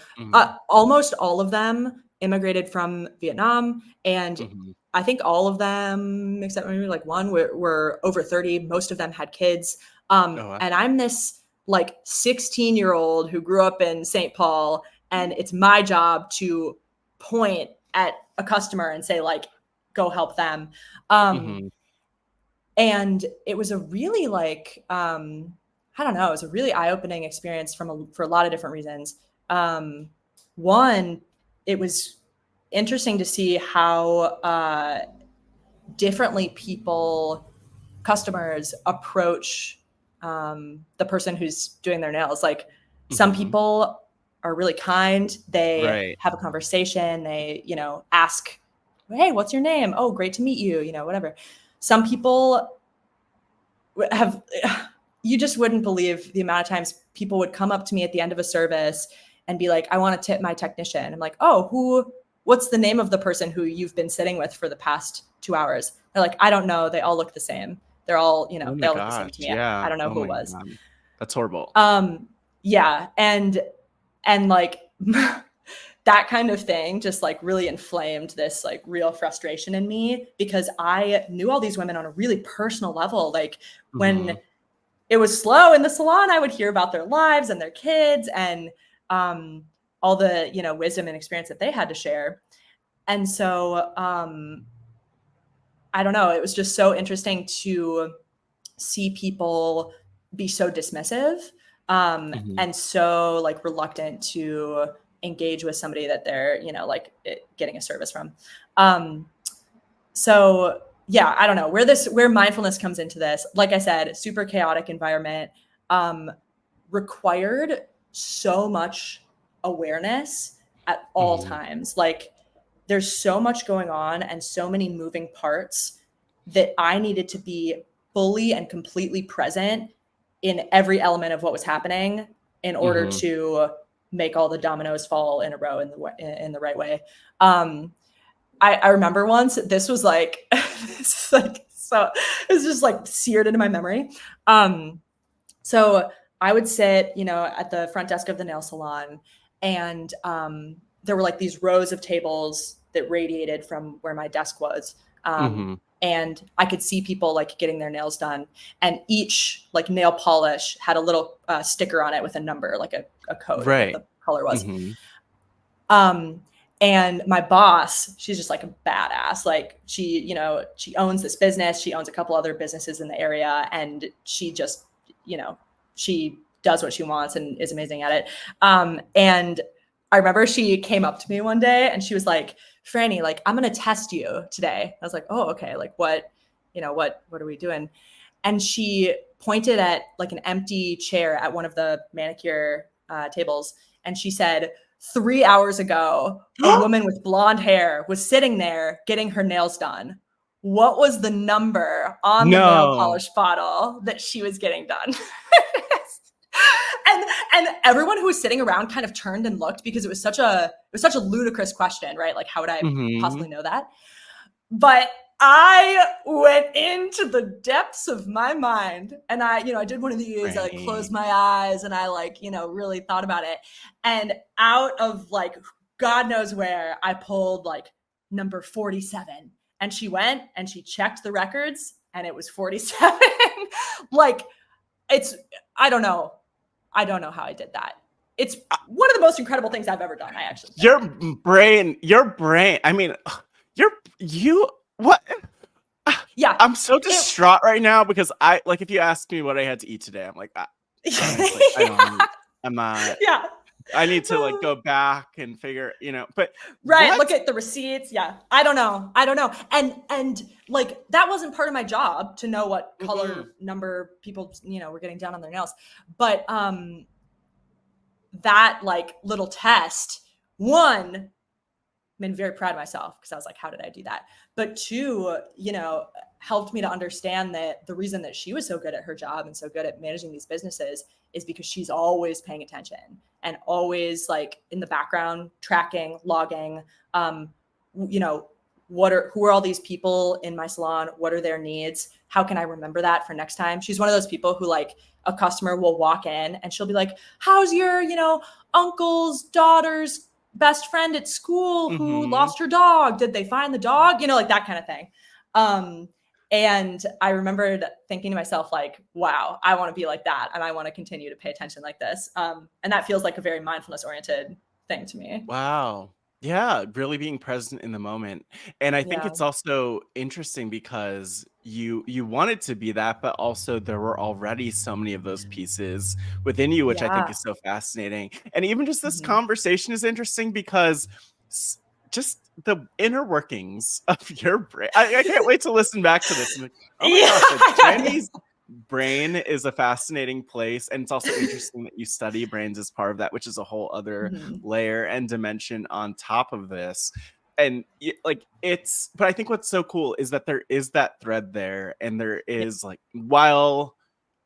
Almost all of them immigrated from Vietnam, and I think all of them, except maybe like one, were over 30. Most of them had kids. And I'm this like 16-year-old who grew up in St. Paul, and it's my job to point at a customer and say like, go help them. And it was a really like, I don't know, it was a really eye-opening experience for a lot of different reasons. One, it was interesting to see how differently customers approach the person who's doing their nails. Like some people are really kind. They have a conversation. They, ask, hey, what's your name? Oh, great to meet you, whatever. Some people have, you just wouldn't believe the amount of times people would come up to me at the end of a service and be like, I want to tip my technician. I'm like, oh, what's the name of the person who you've been sitting with for the past 2 hours? They're like, I don't know. They all look the same. They're all, they all look the same to me. Yeah. I don't know who it was. God. That's horrible. Yeah. And like that kind of thing just like really inflamed this like real frustration in me, because I knew all these women on a really personal level. Like when it was slow in the salon, I would hear about their lives and their kids and all the, wisdom and experience that they had to share. And so I don't know, it was just so interesting to see people be so dismissive and so like reluctant to engage with somebody that they're, like getting a service from. So yeah, I don't know where mindfulness comes into this. Like I said, super chaotic environment, required so much awareness at all times. Like there's so much going on and so many moving parts that I needed to be fully and completely present in every element of what was happening in order to make all the dominoes fall in a row in the right way. I remember once, this was like, so it's just like seared into my memory. So I would sit, at the front desk of the nail salon, and there were like these rows of tables that radiated from where my desk was. And I could see people like getting their nails done, and each like nail polish had a little sticker on it with a number, like a code, what the color was. And my boss, she's just like a badass. Like she owns this business. She owns a couple other businesses in the area, and she just, she does what she wants and is amazing at it. And I remember she came up to me one day and she was like, Frannie, like, I'm going to test you today. I was like, oh, okay. Like what are we doing? And she pointed at like an empty chair at one of the manicure tables. And she said, 3 hours ago, a woman with blonde hair was sitting there getting her nails done. What was the number on the nail polish bottle that she was getting done? And everyone who was sitting around kind of turned and looked, because it was such a ludicrous question, right? Like, how would I possibly know that? But I went into the depths of my mind, and I did one of these, I like closed my eyes and I like, really thought about it. And out of like, God knows where, I pulled like number 47, and she went and she checked the records and it was 47. Like I don't know how I did that. It's one of the most incredible things I've ever done. I actually think. Your brain. I mean, what? Yeah, I'm so distraught right now, because if you ask me what I had to eat today, I'm like, honestly, I'm not. Yeah. I need to like go back and figure, but look at the receipts. Yeah. I don't know. And like, that wasn't part of my job to know what color number people, were getting done on their nails. But that like little test, one, been very proud of myself because I was like, how did I do that? But two, helped me to understand that the reason that she was so good at her job and so good at managing these businesses is because she's always paying attention and always like in the background, tracking, logging, you know, who are all these people in my salon? What are their needs? How can I remember that for next time? She's one of those people who like a customer will walk in and she'll be like, how's your, uncle's daughter's best friend at school who lost her dog? Did they find the dog? Like that kind of thing. And I remembered thinking to myself, like, wow, I want to be like that. And I want to continue to pay attention like this. And that feels like a very mindfulness oriented thing to me. Wow. Yeah, really being present in the moment. And I think Yeah. it's also interesting because you wanted to be that, but also there were already so many of those pieces within you, which I think Yeah. is so fascinating. And even just this Mhm. conversation is interesting because just the inner workings of your brain. I can't wait to listen back to this and like, oh my gosh, like Yeah. Franny's brain is a fascinating place. And it's also interesting that you study brains as part of that, which is a whole other Mhm. layer and dimension on top of this. And but I think what's so cool is that there is that thread there, and there Yeah. is like, while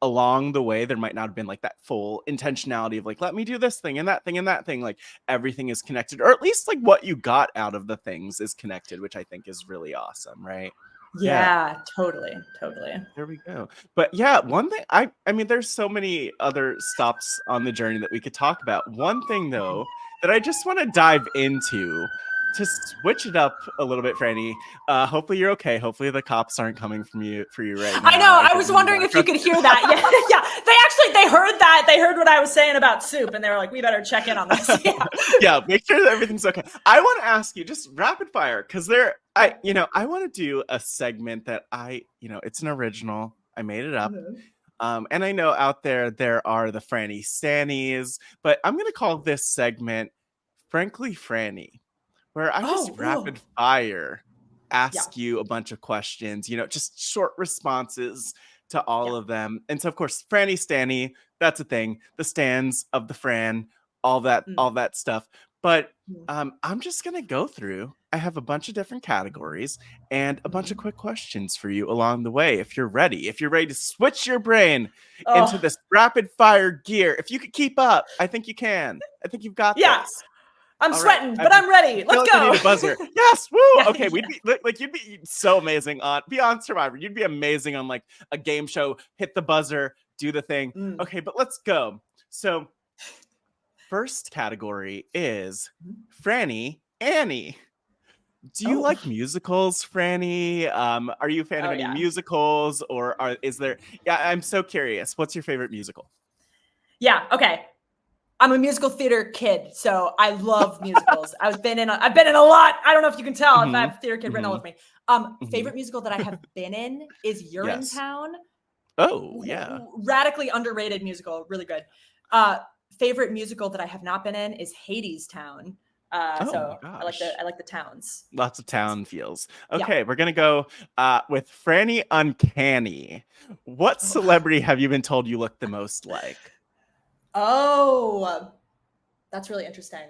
along the way there might not have been like that full intentionality of like, let me do this thing and that thing and that thing, like everything is connected, or at least like what you got out of the things is connected, which I think is really awesome, right? Yeah. Yeah, totally. Totally. There we go. But yeah, one thing I mean, there's so many other stops on the journey that we could talk about. One thing though that I just want to dive into to switch it up a little bit, Franny. Hopefully you're okay. Hopefully the cops aren't coming for you right I know. now. I was wondering if you could hear that. Yeah. Yeah. They heard that. They heard what I was saying about soup and they were like, we better check in on this. Yeah. Yeah, make sure that everything's okay. I want to ask you just rapid fire because I want to do a segment that it's an original. I made it up. Mhm. And I know out there are the Franny Stannies, but I'm gonna call this segment Frankly Franny, where I just Oh, rapid ooh. fire Yeah. ask you a bunch of questions, just short responses to all Yeah. of them. And so of course, Franny Stanny, that's a thing. The stands of the Fran, Mm. all that stuff. But Mm. I'm just gonna go through. I have a bunch of different categories and a bunch of Mhm. quick questions for you along the way. If you're ready to switch your brain into Oh, this rapid fire gear, if you could keep up, I think you can. I think you've got yeah. this. I'm All right. sweating, but I'm I ready. feel Let's like I need go. a buzzer. Yes, woo. Yeah. Okay, Yeah. you'd be so amazing on Beyond Survivor. You'd be amazing on like a game show. Hit the buzzer, do the thing. Mm. Okay, but let's go. So, first category is Franny Annie. Do you Oh, like musicals, Franny? Are you a fan of oh any yeah. musicals, or is there? Yeah, I'm so curious. What's your favorite musical? Yeah. Okay. I'm a musical theater kid, so I love musicals. I've been in a lot. I don't know if you can tell if I Mm-hmm. have theater kid written all Mm-hmm. over me. Mm-hmm. Favorite musical that I have been in is Yes. Urinetown. Oh, yeah. Radically underrated musical, really good. Favorite musical that I have not been in is Hadestown. Oh my So gosh. I like the towns. Lots of town feels. Yeah. Okay, we're gonna go with Franny Uncanny. What Oh, celebrity have you been told you look the most like? oh, that's really interesting.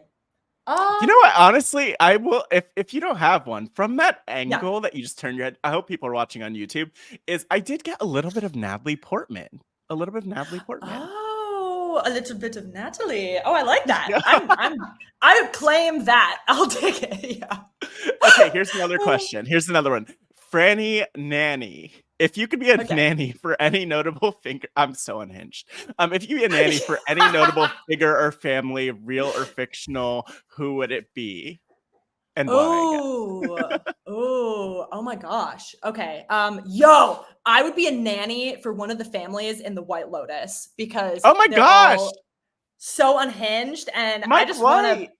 You know what? Honestly, I will if you don't have one from that Yeah. angle that you just turned your head. I hope people are watching on YouTube. Is I did get a little bit of Natalie Portman. A little bit of Natalie Portman. Oh, a little bit of Natalie. Oh, I like that. Yeah. I claim that. I'll take it. Yeah. Okay, here's another question. Here's another one. Franny Nanny. If you could be a Okay. nanny for any notable figure, I'm so unhinged. If you could be a nanny for any notable figure or family, real or fictional, who would it be and why? I guess. Oh my gosh. Okay. Yo, I would be a nanny for one of the families in the White Lotus because Oh my they're gosh, all so unhinged and I Mike just want to White!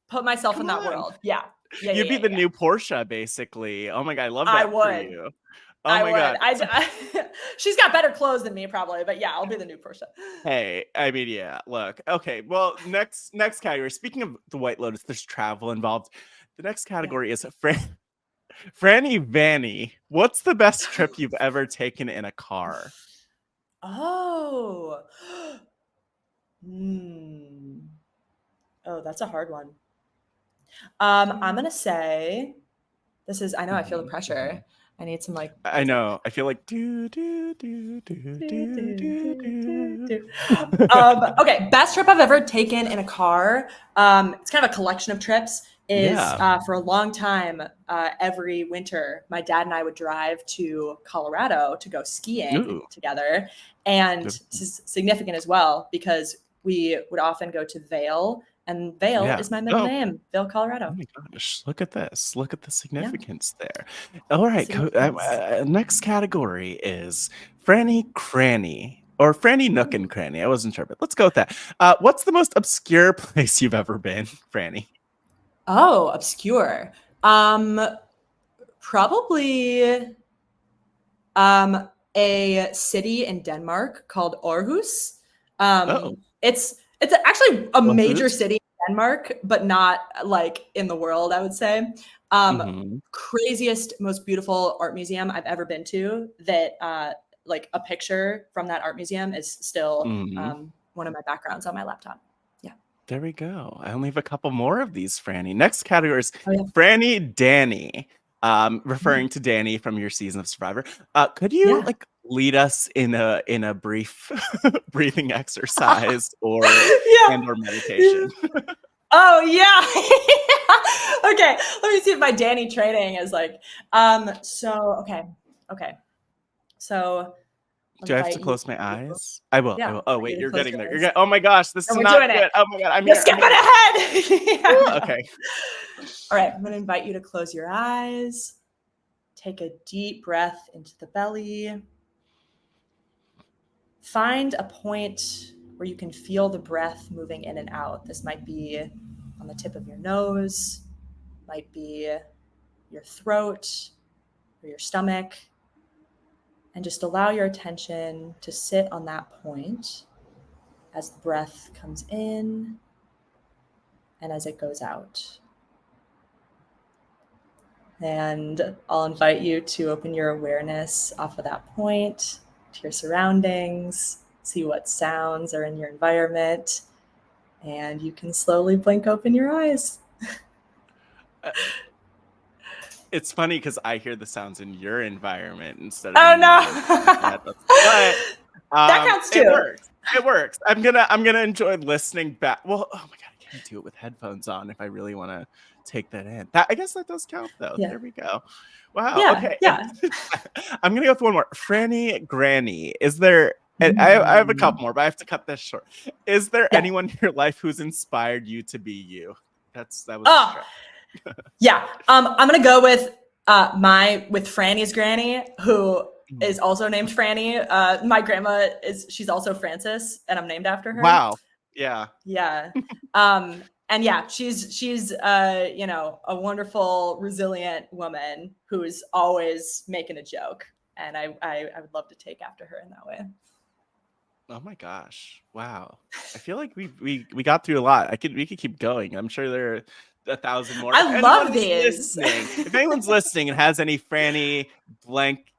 put myself in Come that on, world. Yeah. Yeah, yeah, you'd be yeah, the yeah. new Portia, basically. Oh my god, I love I that for would. you. Oh I my would. god. So, She's got better clothes than me probably, but yeah, I'll be the new Portia. hey, I mean, yeah. Look, okay. Well, next category. Speaking of the White Lotus, there's travel involved. The next Yeah. category is Franny Vanny, what's the best trip you've ever taken in a car? Oh. Hmm. Oh, that's a hard one. I'm gonna say this is. I know I feel the pressure. I need some like. I know. I feel like do do do do do do do. Okay, best trip I've ever taken in a car. It's kind of a collection of trips. Is Yeah. for a long time, every winter, my dad and I would drive to Colorado to go skiing Ooh. together, and Good. this is significant as well because we would often go to Vail, and Vail Yeah. is my middle Oh. name, Vail, Oh Colorado. my gosh, look at this. Look at the Yeah, significance there. All right, significance. next category is Franny Cranny or Franny Nook and Cranny. I wasn't sure, but let's go with that. What's the most obscure place you've ever been, Franny? Oh, obscure. Um, Probably a city in Denmark called Aarhus. Oh, It's actually a well, major who's? city in Denmark, but not like in the world, I would say. Mm-hmm. Craziest, most beautiful art museum I've ever been to. That like a picture from that art museum is still Mm-hmm. one of my backgrounds on my laptop. Yeah. There we go. I only have a couple more of these, Franny. Next category is Oh yeah. Franny Danny, Mm. referring to Danny from your season of Survivor. Could you Yeah. like lead us in a brief breathing exercise Yeah. or Yeah. meditation? Oh yeah. Okay. Let me see if my Danny training is like so okay. So I'll Do I have to invite you. close my eyes? I will. I Yeah, will. Oh invite wait, you to you're close getting your there. You're eyes. getting. Oh my gosh, this And is we're not doing it. good. Oh my god, I'm You're here. I'm skipping here. ahead. Woo, Yeah. okay. All right, I'm gonna invite you to close your eyes. Take a deep breath into the belly. Find a point where you can feel the breath moving in and out. This might be on the tip of your nose, might be your throat or your stomach. And just allow your attention to sit on that point as the breath comes in and as it goes out. And I'll invite you to open your awareness off of that point to your surroundings, see what sounds are in your environment, and you can slowly blink open your eyes. Uh, It's funny because I hear the sounds in your environment instead of Oh in mine. no. But That counts it too. works. It works. I'm gonna enjoy listening back. Well, oh my god, I can't do it with headphones on if I really want to take that in. That I guess that does count though. Yeah. There we go. Wow. Yeah. Okay. Yeah. I'm gonna go with one more. Franny Granny. Is there? I have a couple more, but I have to cut this short. Is there Yeah. anyone in your life who's inspired you to be you? That was a Oh, stretch. yeah. I'm gonna go with Franny's granny, who is also named Franny. My grandma she's also Frances, and I'm named after her. Wow. Yeah. Yeah. And yeah, she's you know, a wonderful, resilient woman who's always making a joke. And I would love to take after her in that way. Oh my gosh. Wow. I feel like we got through a lot. We could keep going. I'm sure there are 1,000 more. I love these. If anyone's listening and has any Franny blank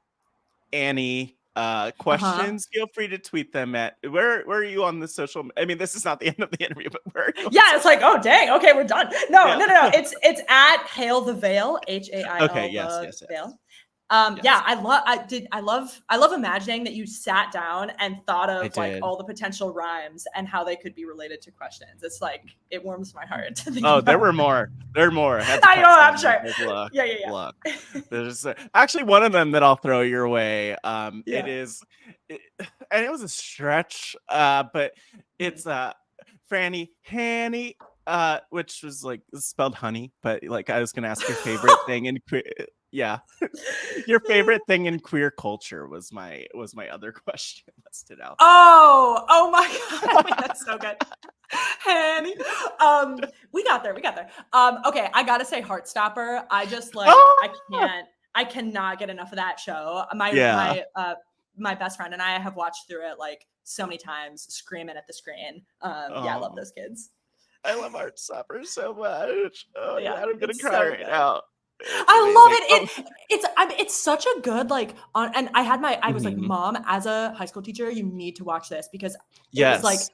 Annie Uh-huh. questions, feel free to tweet them at where are you on the social? I mean, this is not the end of the interview, but where are you? Yeah, it's like, oh dang, okay, we're done. No, Yeah. no. It's at Hail the Veil, Hail Okay, yes. the Veil. Yes. Yeah, I love imagining that you sat down and thought I of like did. all the potential rhymes and how they could be related to questions. It's like it warms my heart to think Oh, about. there were more. There were more. I had to I cut know, I'm some. sure. Look, Yeah. look. There's actually one of them that I'll throw your way. Yeah. And it was a stretch. But it's Franny Hanny, which was like spelled honey. But like I was gonna ask your favorite thing in yeah, your favorite thing in queer culture was my other question that stood out. Oh my god, I mean, that's so good. Hanny. We got there. Okay, I gotta say Heartstopper. I just like I cannot get enough of that show. Yeah. My best friend and I have watched through it like so many times, screaming at the screen. Yeah, I love those kids. I love Heartstopper so much. Oh Yeah, yeah, I'm gonna it's cry so right good. now. It's I amazing. love it. It's such a good like on. And I was like, Mom, as a high school teacher, you need to watch this because it was like Yes.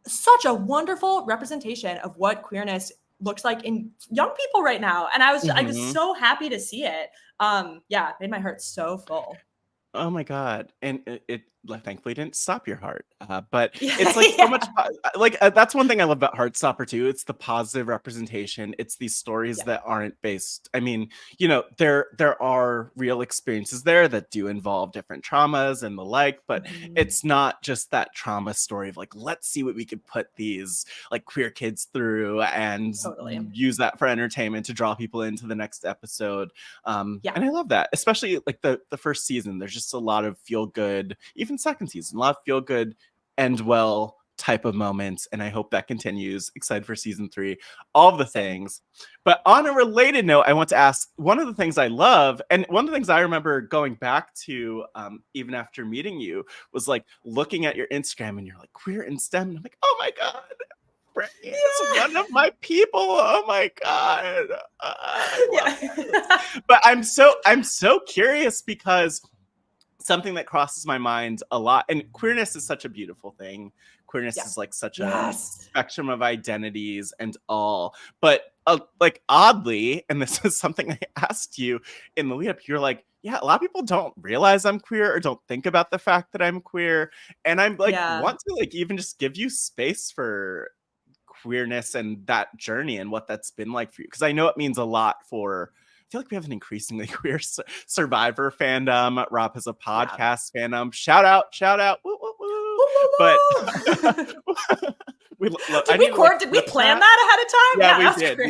such a wonderful representation of what queerness looks like in young people right now. And I was Mhm. so happy to see it. Yeah, it made my heart so full. Oh my god, and it like, thankfully didn't stop your heart, but Yeah, it's, like, so much yeah, that's one thing I love about Heartstopper too, it's the positive representation, it's these stories yeah. that aren't based I mean, you know, there are real experiences there that do involve different traumas and the like, but Mhm. it's not just that trauma story of, like, "Let's see what we could put these, like, queer kids through and Totally. use that for entertainment to draw people into the next episode." Yeah. And I love that, especially like the first season. There's just a lot of feel good, even second season, a lot of feel good, end well type of moments. And I hope that continues. Excited for season 3, all the Same. things. But on a related note, I want to ask one of the things I love, and one of the things I remember going back to, even after meeting you, was like looking at your Instagram and you're like queer in STEM. And I'm like, oh my God, Frannie is one of my people. Oh my God. I love Yeah. this. But I'm so curious because something that crosses my mind a lot, and queerness is such a beautiful thing. Queerness Yeah. is like such a Yes. spectrum of identities and all. But like oddly, and this is something I asked you in the lead up, you're like, yeah, a lot of people don't realize I'm queer or don't think about the fact that I'm queer. And I'm like, Yeah. want to like even just give you space for queerness and that journey and what that's been like for you, because I know it means a lot for I feel like we have an increasingly queer survivor fandom. RHAP has a Yeah. podcast fandom. Shout out, woo, woo, woo. Woo, woo, But woo. I need to like Did we clip plan that. that ahead of time? Yeah, Yeah, we that was did, great.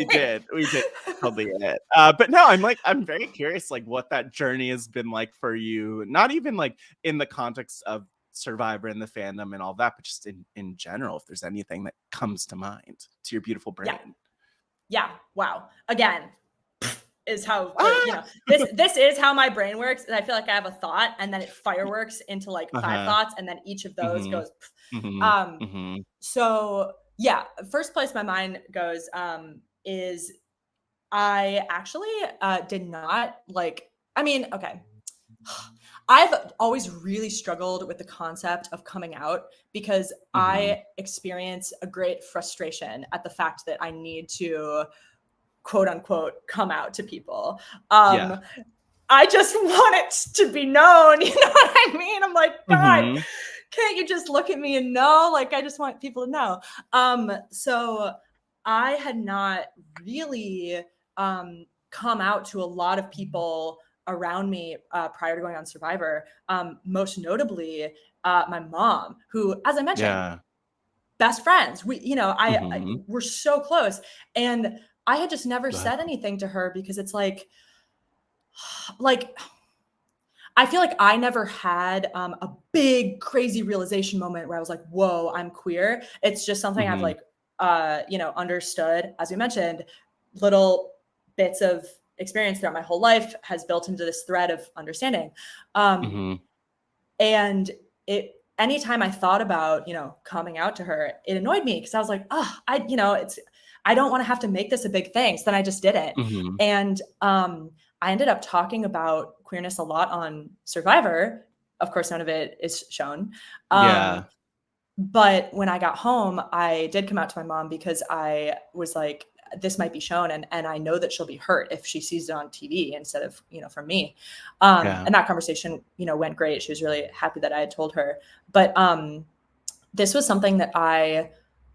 we did. Totally it. But no, I'm very curious, like what that journey has been like for you. Not even like in the context of Survivor and the fandom and all that, but just in general. If there's anything that comes to mind to your beautiful Yeah. brain. Yeah. Wow. Again, is how Ah! this is how my brain works. And I feel like I have a thought and then it fireworks into like 5 Uh-huh. thoughts, and then each of those Mhm. goes. Mhm. Um, Mhm. so yeah, first place my mind goes is I actually did not like, I mean, okay. I've always really struggled with the concept of coming out because Mhm. I experience a great frustration at the fact that I need to quote unquote come out to people. Yeah. I just want it to be known. You know what I mean? I'm like, God, Mhm. can't you just look at me and know? Like, I just want people to know. So I had not really come out to a lot of people around me prior to going on Survivor. Most notably, my mom, who, as I mentioned, Yeah. best friends. We, you know, Mhm. we're so close, and I had just never Wow. said anything to her because it's like I feel like I never had a big crazy realization moment where I was like, "Whoa, I'm queer." It's just something I've Mhm. like, understood. As we mentioned, little bits of experience throughout my whole life has built into this thread of understanding. Um, Mhm. and it anytime I thought about, coming out to her, it annoyed me because I was like, oh, I don't want to have to make this a big thing. So then I just did it. Mhm. And I ended up talking about queerness a lot on Survivor. Of course, none of it is shown. Um, Yeah. but when I got home, I did come out to my mom because I was like, this might be shown, and I know that she'll be hurt if she sees it on TV instead of, from me. Yeah. And that conversation, went great. She was really happy that I had told her. But this was something that I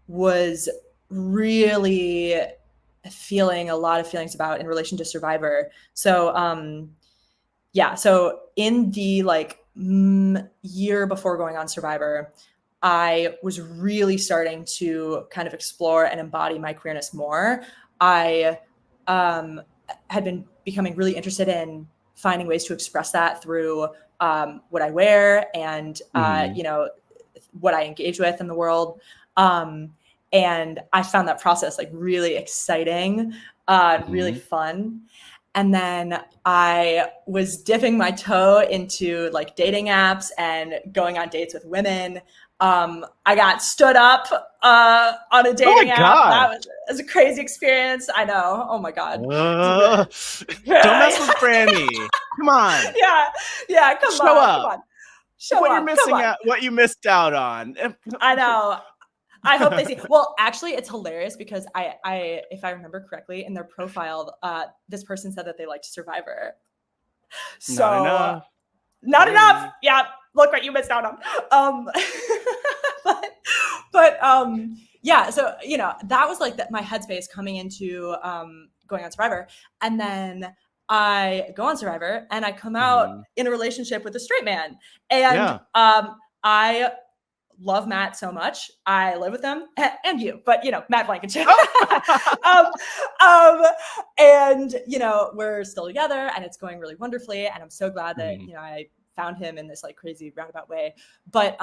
was really feeling a lot of feelings about in relation to Survivor. So yeah, so in the year before going on Survivor, I was really starting to kind of explore and embody my queerness more. I um, had been becoming really interested in finding ways to express that through what I wear and Mhm. what I engage with in the world. Um, and I found that process like really exciting, really Mhm. fun. And then I was dipping my toe into like dating apps and going on dates with women. I got stood up on a Oh my dating app. god. That was a crazy experience. I know. Oh my God. Uh, don't mess with Frannie. Come on. Yeah. Yeah. Come Show on. Come up. on. Look Show what you're up. Come missing on. out, what you missed out on. I know. I hope they see. Well, actually, it's hilarious because if I remember correctly, in their profile, this person said that they liked Survivor. So Not enough. not Hey. enough. Yeah, look what you missed out on. But yeah. So that was like my headspace coming into going on Survivor, and then I go on Survivor, and I come out in a relationship with a straight man, and I love Matt so much. I live with him and you, but Matt Blankenship. And we're still together, and it's going really wonderfully. And I'm so glad that I found him in this like crazy roundabout way. But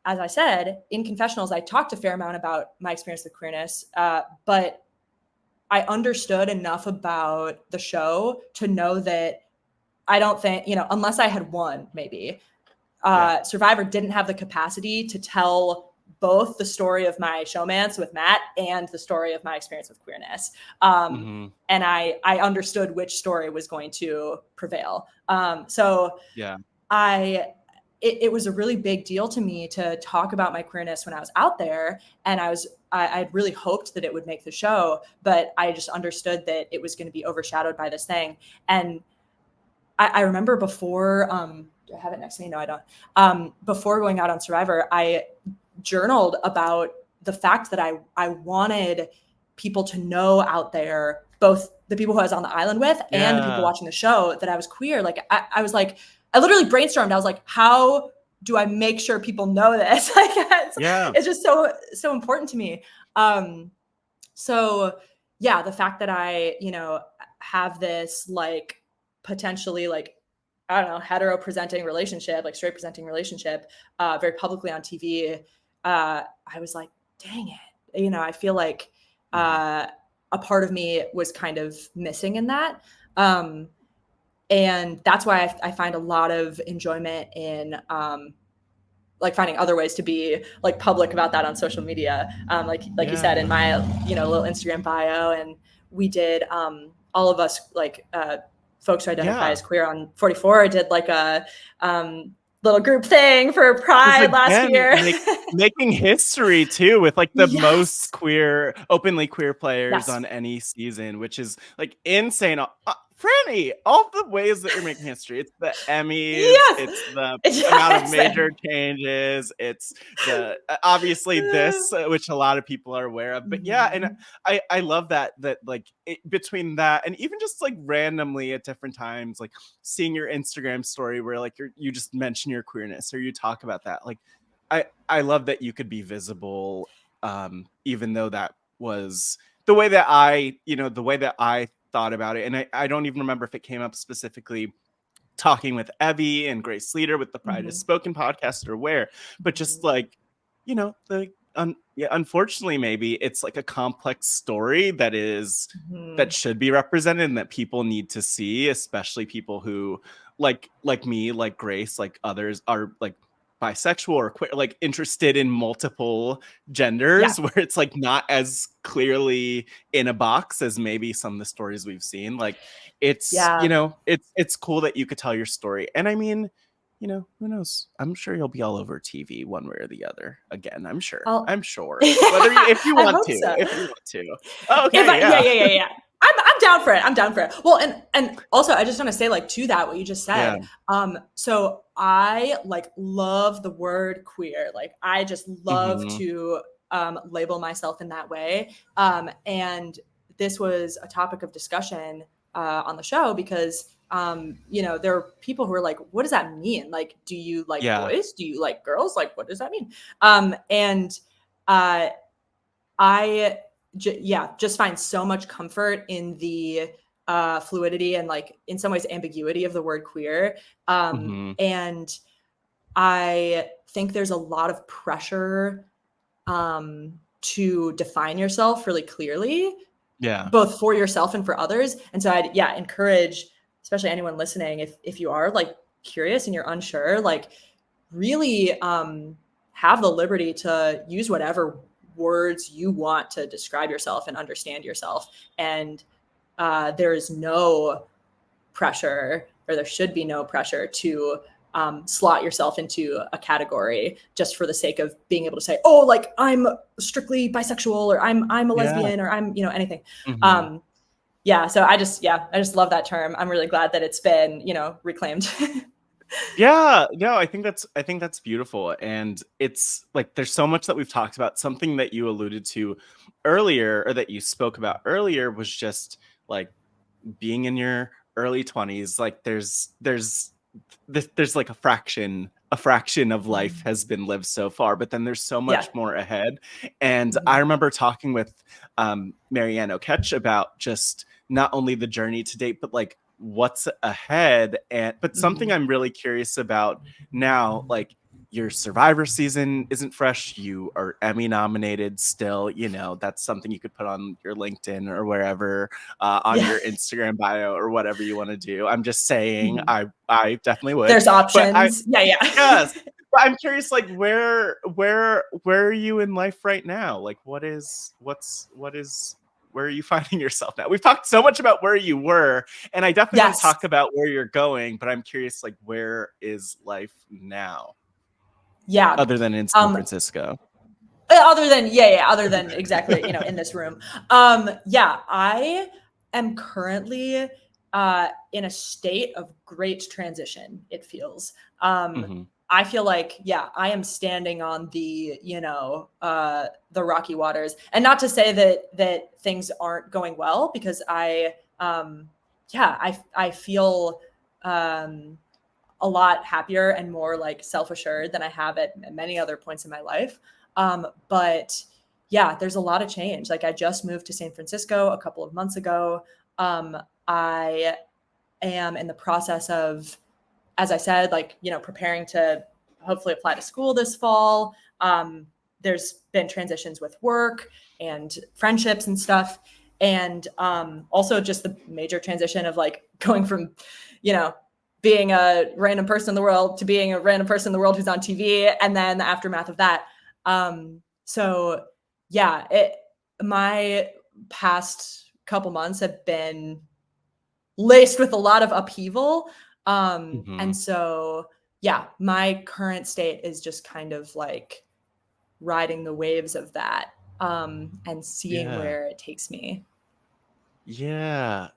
as I said in confessionals, I talked a fair amount about my experience with queerness, but I understood enough about the show to know that I don't think unless I had won, maybe. Survivor didn't have the capacity to tell both the story of my showmance with Matt and the story of my experience with queerness. And I understood which story was going to prevail. It was a really big deal to me to talk about my queerness when I was out there. And I really hoped that it would make the show, but I just understood that it was going to be overshadowed by this thing. And I remember before, do I have it next to me? No, I don't. Before going out on Survivor, I journaled about the fact that I wanted people to know out there, both the people who I was on the island with and the people watching the show, that I was queer. Like I was like, I literally brainstormed. I was like, how do I make sure people know this? Like, it's just so important to me. So yeah, the fact that I, have this like potentially like, I don't know, hetero presenting relationship, like straight presenting relationship, very publicly on TV. I was like, dang it. I feel like a part of me was kind of missing in that. And that's why I find a lot of enjoyment in like finding other ways to be like public about that on social media. Like you said, in my, little Instagram bio, and we did all of us like folks who identify as queer on 44 did like a little group thing for Pride last year. Making history too, with like the most openly queer players on any season, which is like insane. Frannie, all the ways that you're making history. It's the Emmys, it's the amount of major changes, it's the obviously this, which a lot of people are aware of. But and I love that like between that and even just like randomly at different times, like seeing your Instagram story where like you just mention your queerness or you talk about that. Like I love that you could be visible, even though that was the way that I thought about it. And I don't even remember if it came up specifically talking with Evie and Grace Leader with the Pride is Spoken podcast or where, but just like, unfortunately, maybe it's like a complex story that that should be represented and that people need to see, especially people who like me, like Grace, like others are like bisexual or queer, like interested in multiple genders, where it's like not as clearly in a box as maybe some of the stories we've seen. Like it's it's cool that you could tell your story. And I mean, who knows? I'm sure you'll be all over TV one way or the other again. I'm sure. If you want to. So. If you want to. Oh, okay. Yeah. I'm down for it. I'm down for it. Well, and also I just want to say like to that, what you just said. So I like love the word queer. Like I just love to label myself in that way. And this was a topic of discussion on the show because there are people who are like, what does that mean? Like, do you like boys? Do you like girls? Like, what does that mean? I just find so much comfort in the fluidity and like in some ways ambiguity of the word queer. And I think there's a lot of pressure to define yourself really clearly, both for yourself and for others. And so I'd encourage, especially anyone listening, if you are like curious and you're unsure, like really have the liberty to use whatever words you want to describe yourself and understand yourself. And there is no pressure, or there should be no pressure to slot yourself into a category just for the sake of being able to say, oh, like I'm strictly bisexual, or I'm a lesbian, or I'm, anything. Mm-hmm. So I just love that term. I'm really glad that it's been, reclaimed. Yeah, no, I think that's beautiful. And it's like there's so much that we've talked about. Something that you alluded to earlier, or that you spoke about earlier, was just like being in your early 20s. Like there's like a fraction of life has been lived so far, but then there's so Yeah. much more ahead. And Mm-hmm. I remember talking with Marianne O'Ketch about just not only the journey to date, but like what's ahead. But something I'm really curious about now, like your Survivor season isn't fresh. You are Emmy nominated still. That's something you could put on your LinkedIn or wherever, on your Instagram bio or whatever you want to do. I'm just saying, Mm-hmm. I definitely would. There's But options. yes. But I'm curious, like where are you in life right now? Like where are you finding yourself now? We've talked so much about where you were, and I definitely want to Yes. talk about where you're going, but I'm curious, like where is life now? Yeah. Other than in San Francisco. Other than exactly, in this room. I am currently in a state of great transition, it feels. Mm-hmm. I feel like, I am standing on the, the rocky waters. And not to say that things aren't going well, because I feel a lot happier and more like self-assured than I have at many other points in my life. But there's a lot of change. Like I just moved to San Francisco a couple of months ago. I am in the process of, as I said, like, preparing to hopefully apply to school this fall. There's been transitions with work and friendships and stuff. And also just the major transition of like going from, being a random person in the world to being a random person in the world who's on TV, and then the aftermath of that. My past couple months have been laced with a lot of upheaval. And so, my current state is just kind of like riding the waves of that, and seeing where it takes me. Yeah.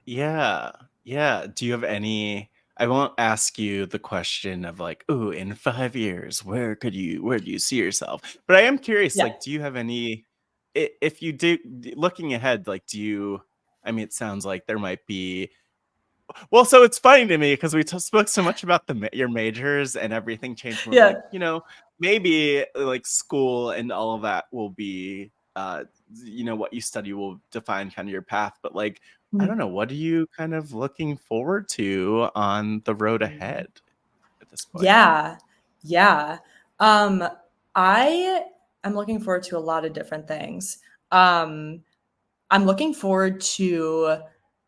Do you have any? I won't ask you the question of like, oh, in 5 years, where do you see yourself? But I am curious, Yeah. like, do you have any? If you do, looking ahead, like, do you? I mean, it sounds like there might be. Well, so it's funny to me because we spoke so much about your majors and everything changed. We're like, Yeah. maybe like school and all of that will be, what you study will define kind of your path. But like, I don't know, what are you kind of looking forward to on the road ahead at this point? Yeah. Yeah. Um, I am looking forward to a lot of different things. Um, I'm looking forward to,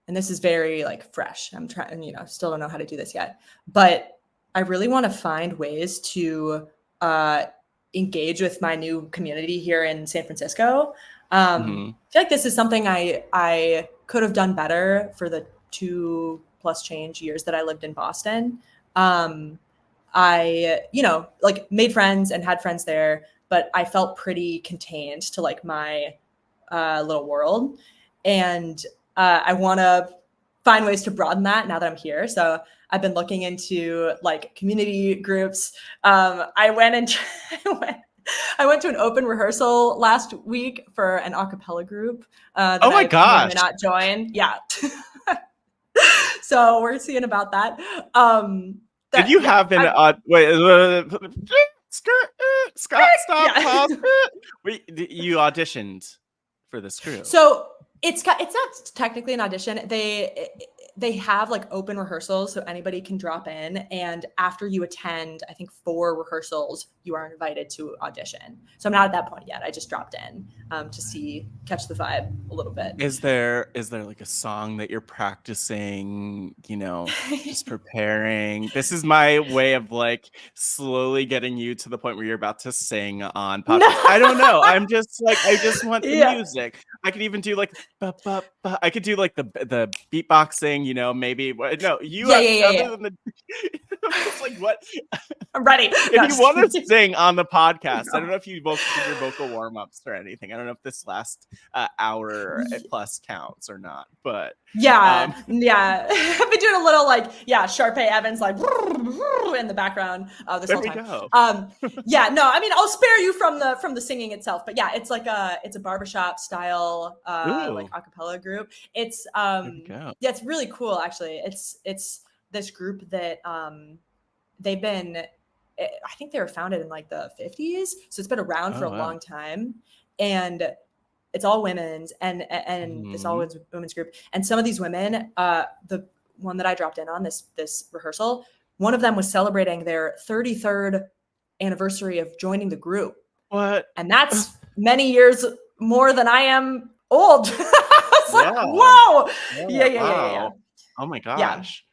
and this is very like fresh. I'm trying, still don't know how to do this yet, but I really want to find ways to uh, engage with my new community here in San Francisco. I feel like this is something I could have done better for the 2+ change years that I lived in Boston. I, like made friends and had friends there, but I felt pretty contained to like my little world. And I want to find ways to broaden that now that I'm here. So I've been looking into like community groups. I went and I went to an open rehearsal last week for an a cappella group that Oh my I may or may gosh. not join. Yeah. So we're seeing about that. Did you have an Scott, stop, pause. You auditioned for this group. So it's not technically an audition. They have like open rehearsals, so anybody can drop in. And after you attend, I think 4 rehearsals, you are invited to audition. So I'm not at that point yet. I just dropped in to catch the vibe a little bit. Is there like a song that you're practicing, just preparing? This is my way of like slowly getting you to the point where you're about to sing on podcast. No. I don't know. I'm just like, I just want the Yeah. music. I could even do like, I could do like the beatboxing sing, you know, maybe no, you Yeah, have yeah, yeah, other yeah. than the I'm just like, what? I'm ready. If No, you just want to kidding. sing on the podcast, I don't No. know if you did your vocal warm-ups or anything. I don't know if this last hour plus counts or not, but Yeah, yeah. I've been doing a little like, yeah, Sharpay Evans like in the background this there whole we time. go. Yeah, no, I mean, I'll spare you from the singing itself, but yeah, it's like it's a barbershop style like Ooh, a cappella group. It's there we go. yeah, it's really cool actually. It's this group that they've been I think they were founded in like the 50s, so it's been around for Oh a wow. long time, and it's all women's and this all Mhm. women's group. And some of these women, the one that I dropped in on this rehearsal, one of them was celebrating their 33rd anniversary of joining the group, What? and that's many years more than I am old. I was like, Yeah. whoa, Yeah. yeah, yeah, yeah, yeah, yeah. Wow. Oh my Yeah. gosh.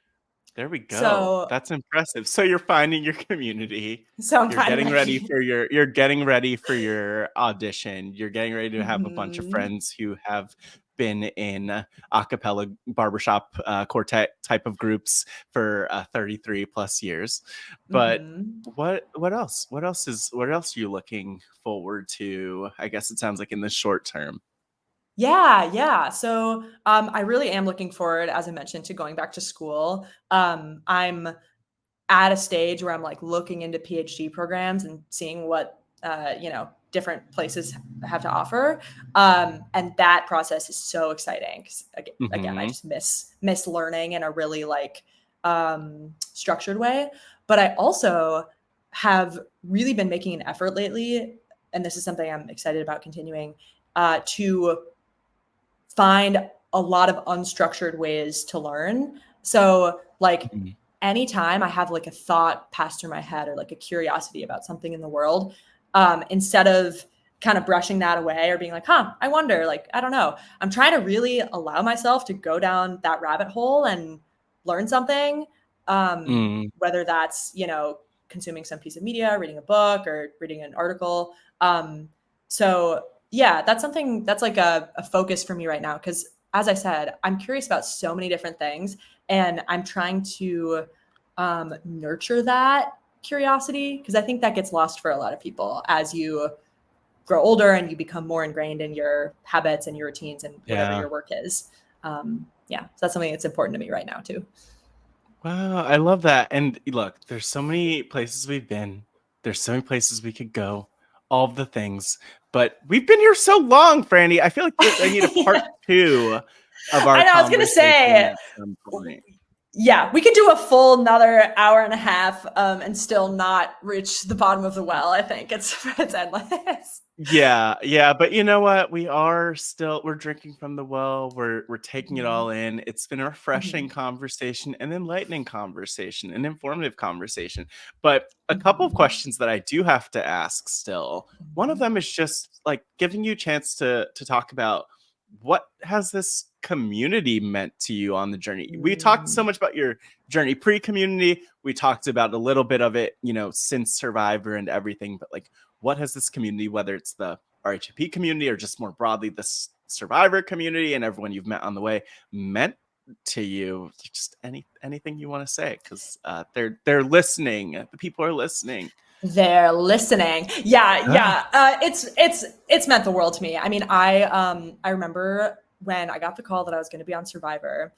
There we go. So That's impressive. So you're finding your community. so I'm You're finding getting my ready key. for you're getting ready for your audition. You're getting ready to have a bunch of Mm-hmm. friends who have been in a cappella barbershop quartet type of groups for 33 plus years. But Mm-hmm. what else? What else are you looking forward to? I guess it sounds like in the short term. Yeah, yeah. So I really am looking forward, as I mentioned, to going back to school. I'm at a stage where I'm like looking into PhD programs and seeing what different places have to offer, and that process is so exciting. 'Cause again, I Hmm. just miss learning in a really like structured way. But I also have really been making an effort lately, and this is something I'm excited about continuing to find a lot of unstructured ways to learn. So, like, Hmm. anytime I have like a thought pass through my head or like a curiosity about something in the world, instead of kind of brushing that away or being like, huh, I wonder, like, I don't know, I'm trying to really allow myself to go down that rabbit hole and learn something. Mm. Whether that's, consuming some piece of media, reading a book, or reading an article. So yeah, that's something that's like a focus for me right now. Cause as I said, I'm curious about so many different things, and I'm trying to nurture that curiosity, because I think that gets lost for a lot of people as you grow older and you become more ingrained in your habits and your routines and whatever Yeah. your work is. Yeah, so that's something that's important to me right now too. Wow, I love that. And look, there's so many places we've been. There's so many places we could go. All of the things, but we've been here so long, Franny. I feel like I need a part two of our I know. I was gonna conversation say, at some point. yeah, we could do a full another hour and a half, and still not reach the bottom of the well. I think it's endless. Yeah, yeah, but you know what? We're drinking from the well. We're taking it Mhm. all in. It's been a refreshing Mhm. conversation, an enlightening conversation, an informative conversation. But a couple of Mhm. questions that I do have to ask still. One of Mhm. them is just like giving you a chance to talk about what has this community meant to you on the journey. We talked so Mm. much about your journey pre-community. We talked about a little bit of it, since Survivor and everything, but like what has this community, whether it's the RHAP community or just more broadly the Survivor community and everyone you've met on the way, meant to you? Just anything you want to say, because they're listening. The people are listening. They're listening. Yeah, Ah. yeah. It's meant the world to me. I mean, I remember when I got the call that I was going to be on Survivor.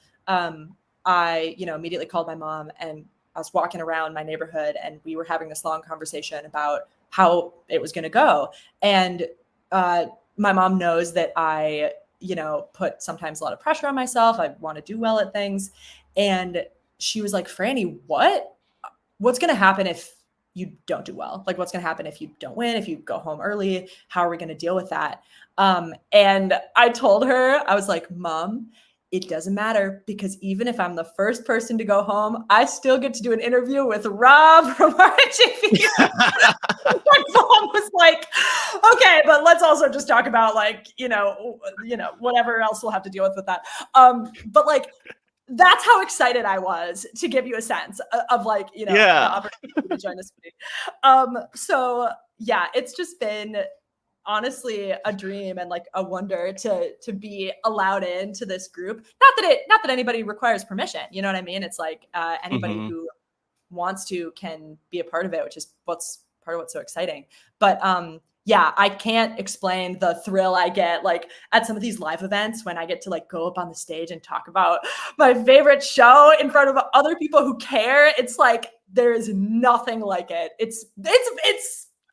I immediately called my mom, and I was walking around my neighborhood, and we were having this long conversation about how it was going to go. And uh, my mom knows that I put sometimes a lot of pressure on myself. I want to do well at things, and she was like, "Franny, what's going to happen if you don't do well? Like, what's going to happen if you don't win, if you go home early? How are we going to deal with that?" And I told her, I was like, "Mom, it doesn't matter, because even if I'm the first person to go home, I still get to do an interview with Rob from RHAP." My mom was like, "Okay, but let's also just talk about like, whatever else we'll have to deal with that." But like, that's how excited I was, to give you a sense of like, the Yeah. opportunity to join this community. So yeah, it's just been honestly a dream and like a wonder to be allowed into this group. Not that anybody requires permission. You know what I mean? It's like anybody who wants to can be a part of it, which is what's so exciting. But yeah, I can't explain the thrill I get like at some of these live events when I get to like go up on the stage and talk about my favorite show in front of other people who care. It's like there is nothing like it. It's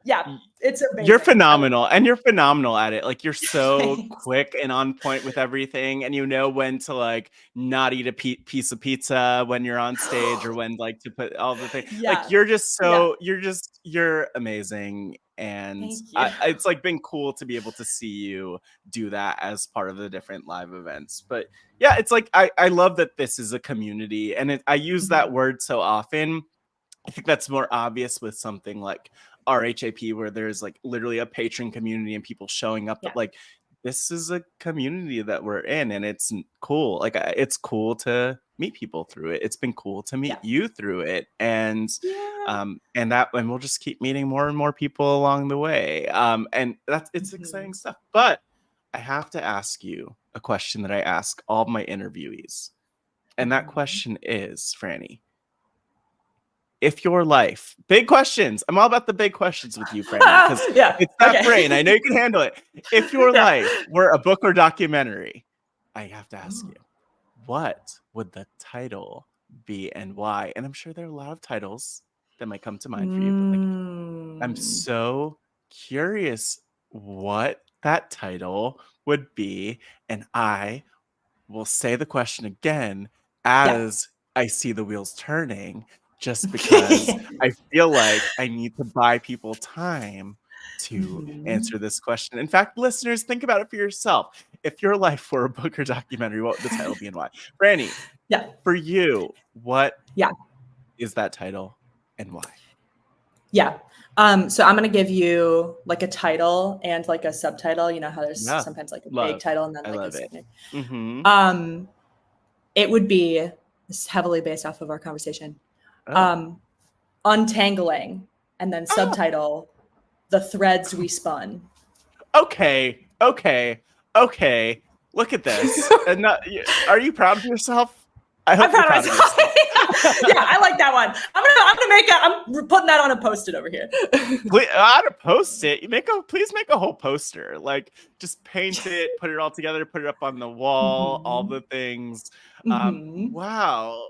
yeah, it's amazing. You're phenomenal, and you're phenomenal at it. Like, you're so quick and on point with everything, and you know when to like not eat a piece of pizza when you're on stage, or when like to put all the things. Yeah. Like, you're just so you're amazing, and it's like been cool to be able to see you do that as part of the different live events. But yeah, it's like I love that this is a community, and I use that word so often. I think that's more obvious with something like RHAP, where there's like literally a patron community and people showing up. But like, this is a community that we're in, and it's cool. Like, it's cool to meet people through it. It's been cool to meet you through it, and we'll just keep meeting more and more people along the way. And it's exciting stuff. But I have to ask you a question that I ask all of my interviewees, and that question is, Frannie, if your life, big questions. I'm all about the big questions with you, Frannie, because it's that brain. I know you can handle it. If your life were a book or documentary, I have to ask you, what would the title be and why? And I'm sure there are a lot of titles that might come to mind for you, but like, I'm so curious what that title would be. And I will say the question again as I see the wheels turning, just because I feel like I need to buy people time to answer this question. In fact, listeners, think about it for yourself. If your life were a book or documentary, what would the title be and why? Frannie, for you, what is that title and why? So I'm going to give you like a title and like a subtitle. You know how there's sometimes like a big title and then like a second. It would be, this is heavily based off of our conversation, Untangling, and then subtitle, The Threads We Spun. Okay. Look at this. And are you proud of yourself? I hope you're proud of yourself. I like that one. I'm putting that on a post-it over here. On a post-it? Please make a whole poster. Like, just paint it, put it all together, put it up on the wall, all the things. Wow.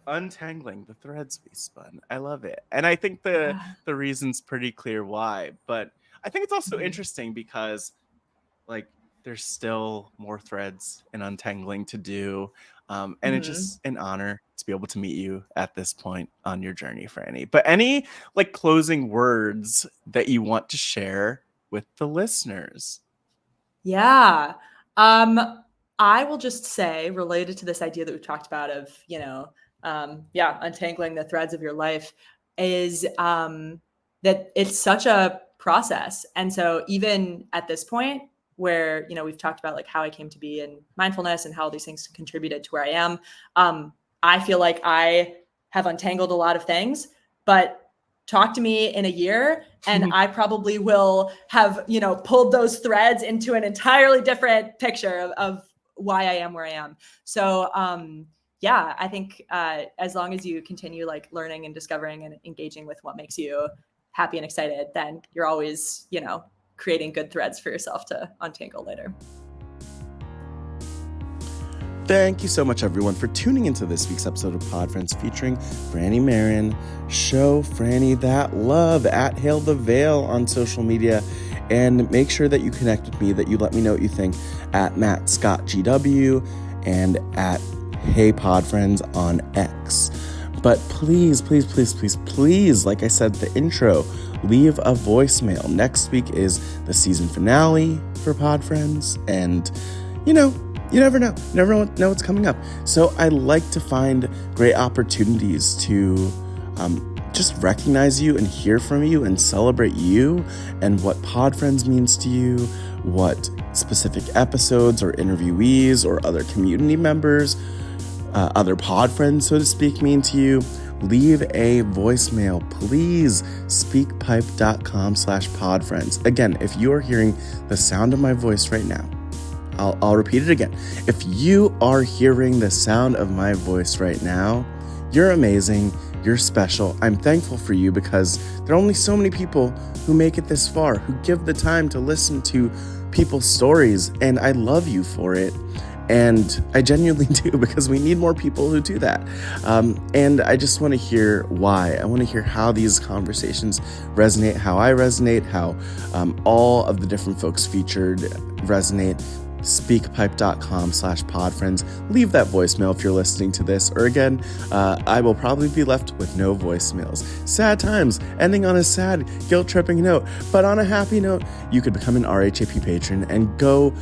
Untangling, the threads we spun. I love it. And I think the reason's pretty clear why. But I think it's also interesting because like there's still more threads and untangling to do. And it's just an honor to be able to meet you at this point on your journey, Frannie. But any like closing words that you want to share with the listeners? I will just say, related to this idea that we've talked about of, untangling the threads of your life, is that it's such a process. And so even at this point where, we've talked about like how I came to be in mindfulness and how all these things contributed to where I am, I feel like I have untangled a lot of things, but talk to me in a year and I probably will have, pulled those threads into an entirely different picture of why I am where I am. So, I think as long as you continue like learning and discovering and engaging with what makes you happy and excited, then you're always, creating good threads for yourself to untangle later. Thank you so much, everyone, for tuning into this week's episode of Pod Friends featuring Frannie Marin. Show Frannie that love at Hail the Veil on social media, and make sure that you connect with me, that you let me know what you think at MattScottGW and at Hey Pod Friends on X. But please, like I said, the intro, leave a voicemail. Next week is the season finale for Pod Friends, and you never know. You never know what's coming up. So I like to find great opportunities to just recognize you and hear from you and celebrate you and what Pod Friends means to you, what specific episodes or interviewees or other community members, other Pod Friends, so to speak, mean to you, leave a voicemail. Please, speakpipe.com/podfriends. Again, if you are hearing the sound of my voice right now, I'll repeat it again. If you are hearing the sound of my voice right now, you're amazing. You're special. I'm thankful for you because there are only so many people who make it this far, who give the time to listen to people's stories, and I love you for it. And I genuinely do, because we need more people who do that. And I just want to hear why. I want to hear how these conversations resonate, how I resonate, how all of the different folks featured resonate. Speakpipe.com/podfriends. Leave that voicemail if you're listening to this, or again, I will probably be left with no voicemails. Sad times, ending on a sad, guilt-tripping note, but on a happy note, you could become an RHAP patron and go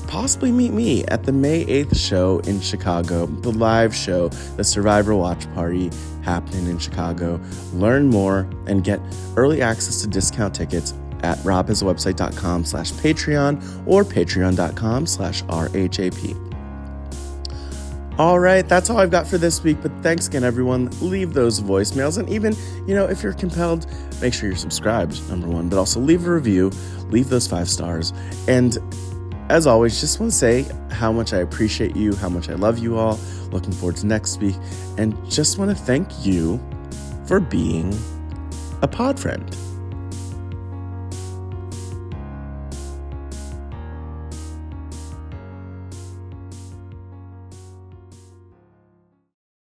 possibly meet me at the May 8th show in Chicago, the live show, the Survivor Watch Party happening in Chicago. Learn more and get early access to discount tickets at robhasawebsite.com/Patreon or patreon.com/RHAP. All right, that's all I've got for this week, but thanks again, everyone. Leave those voicemails, and even, if you're compelled, make sure you're subscribed, number one, but also leave a review, leave those 5 stars, and as always, just want to say how much I appreciate you, how much I love you all, looking forward to next week, and just want to thank you for being a pod friend.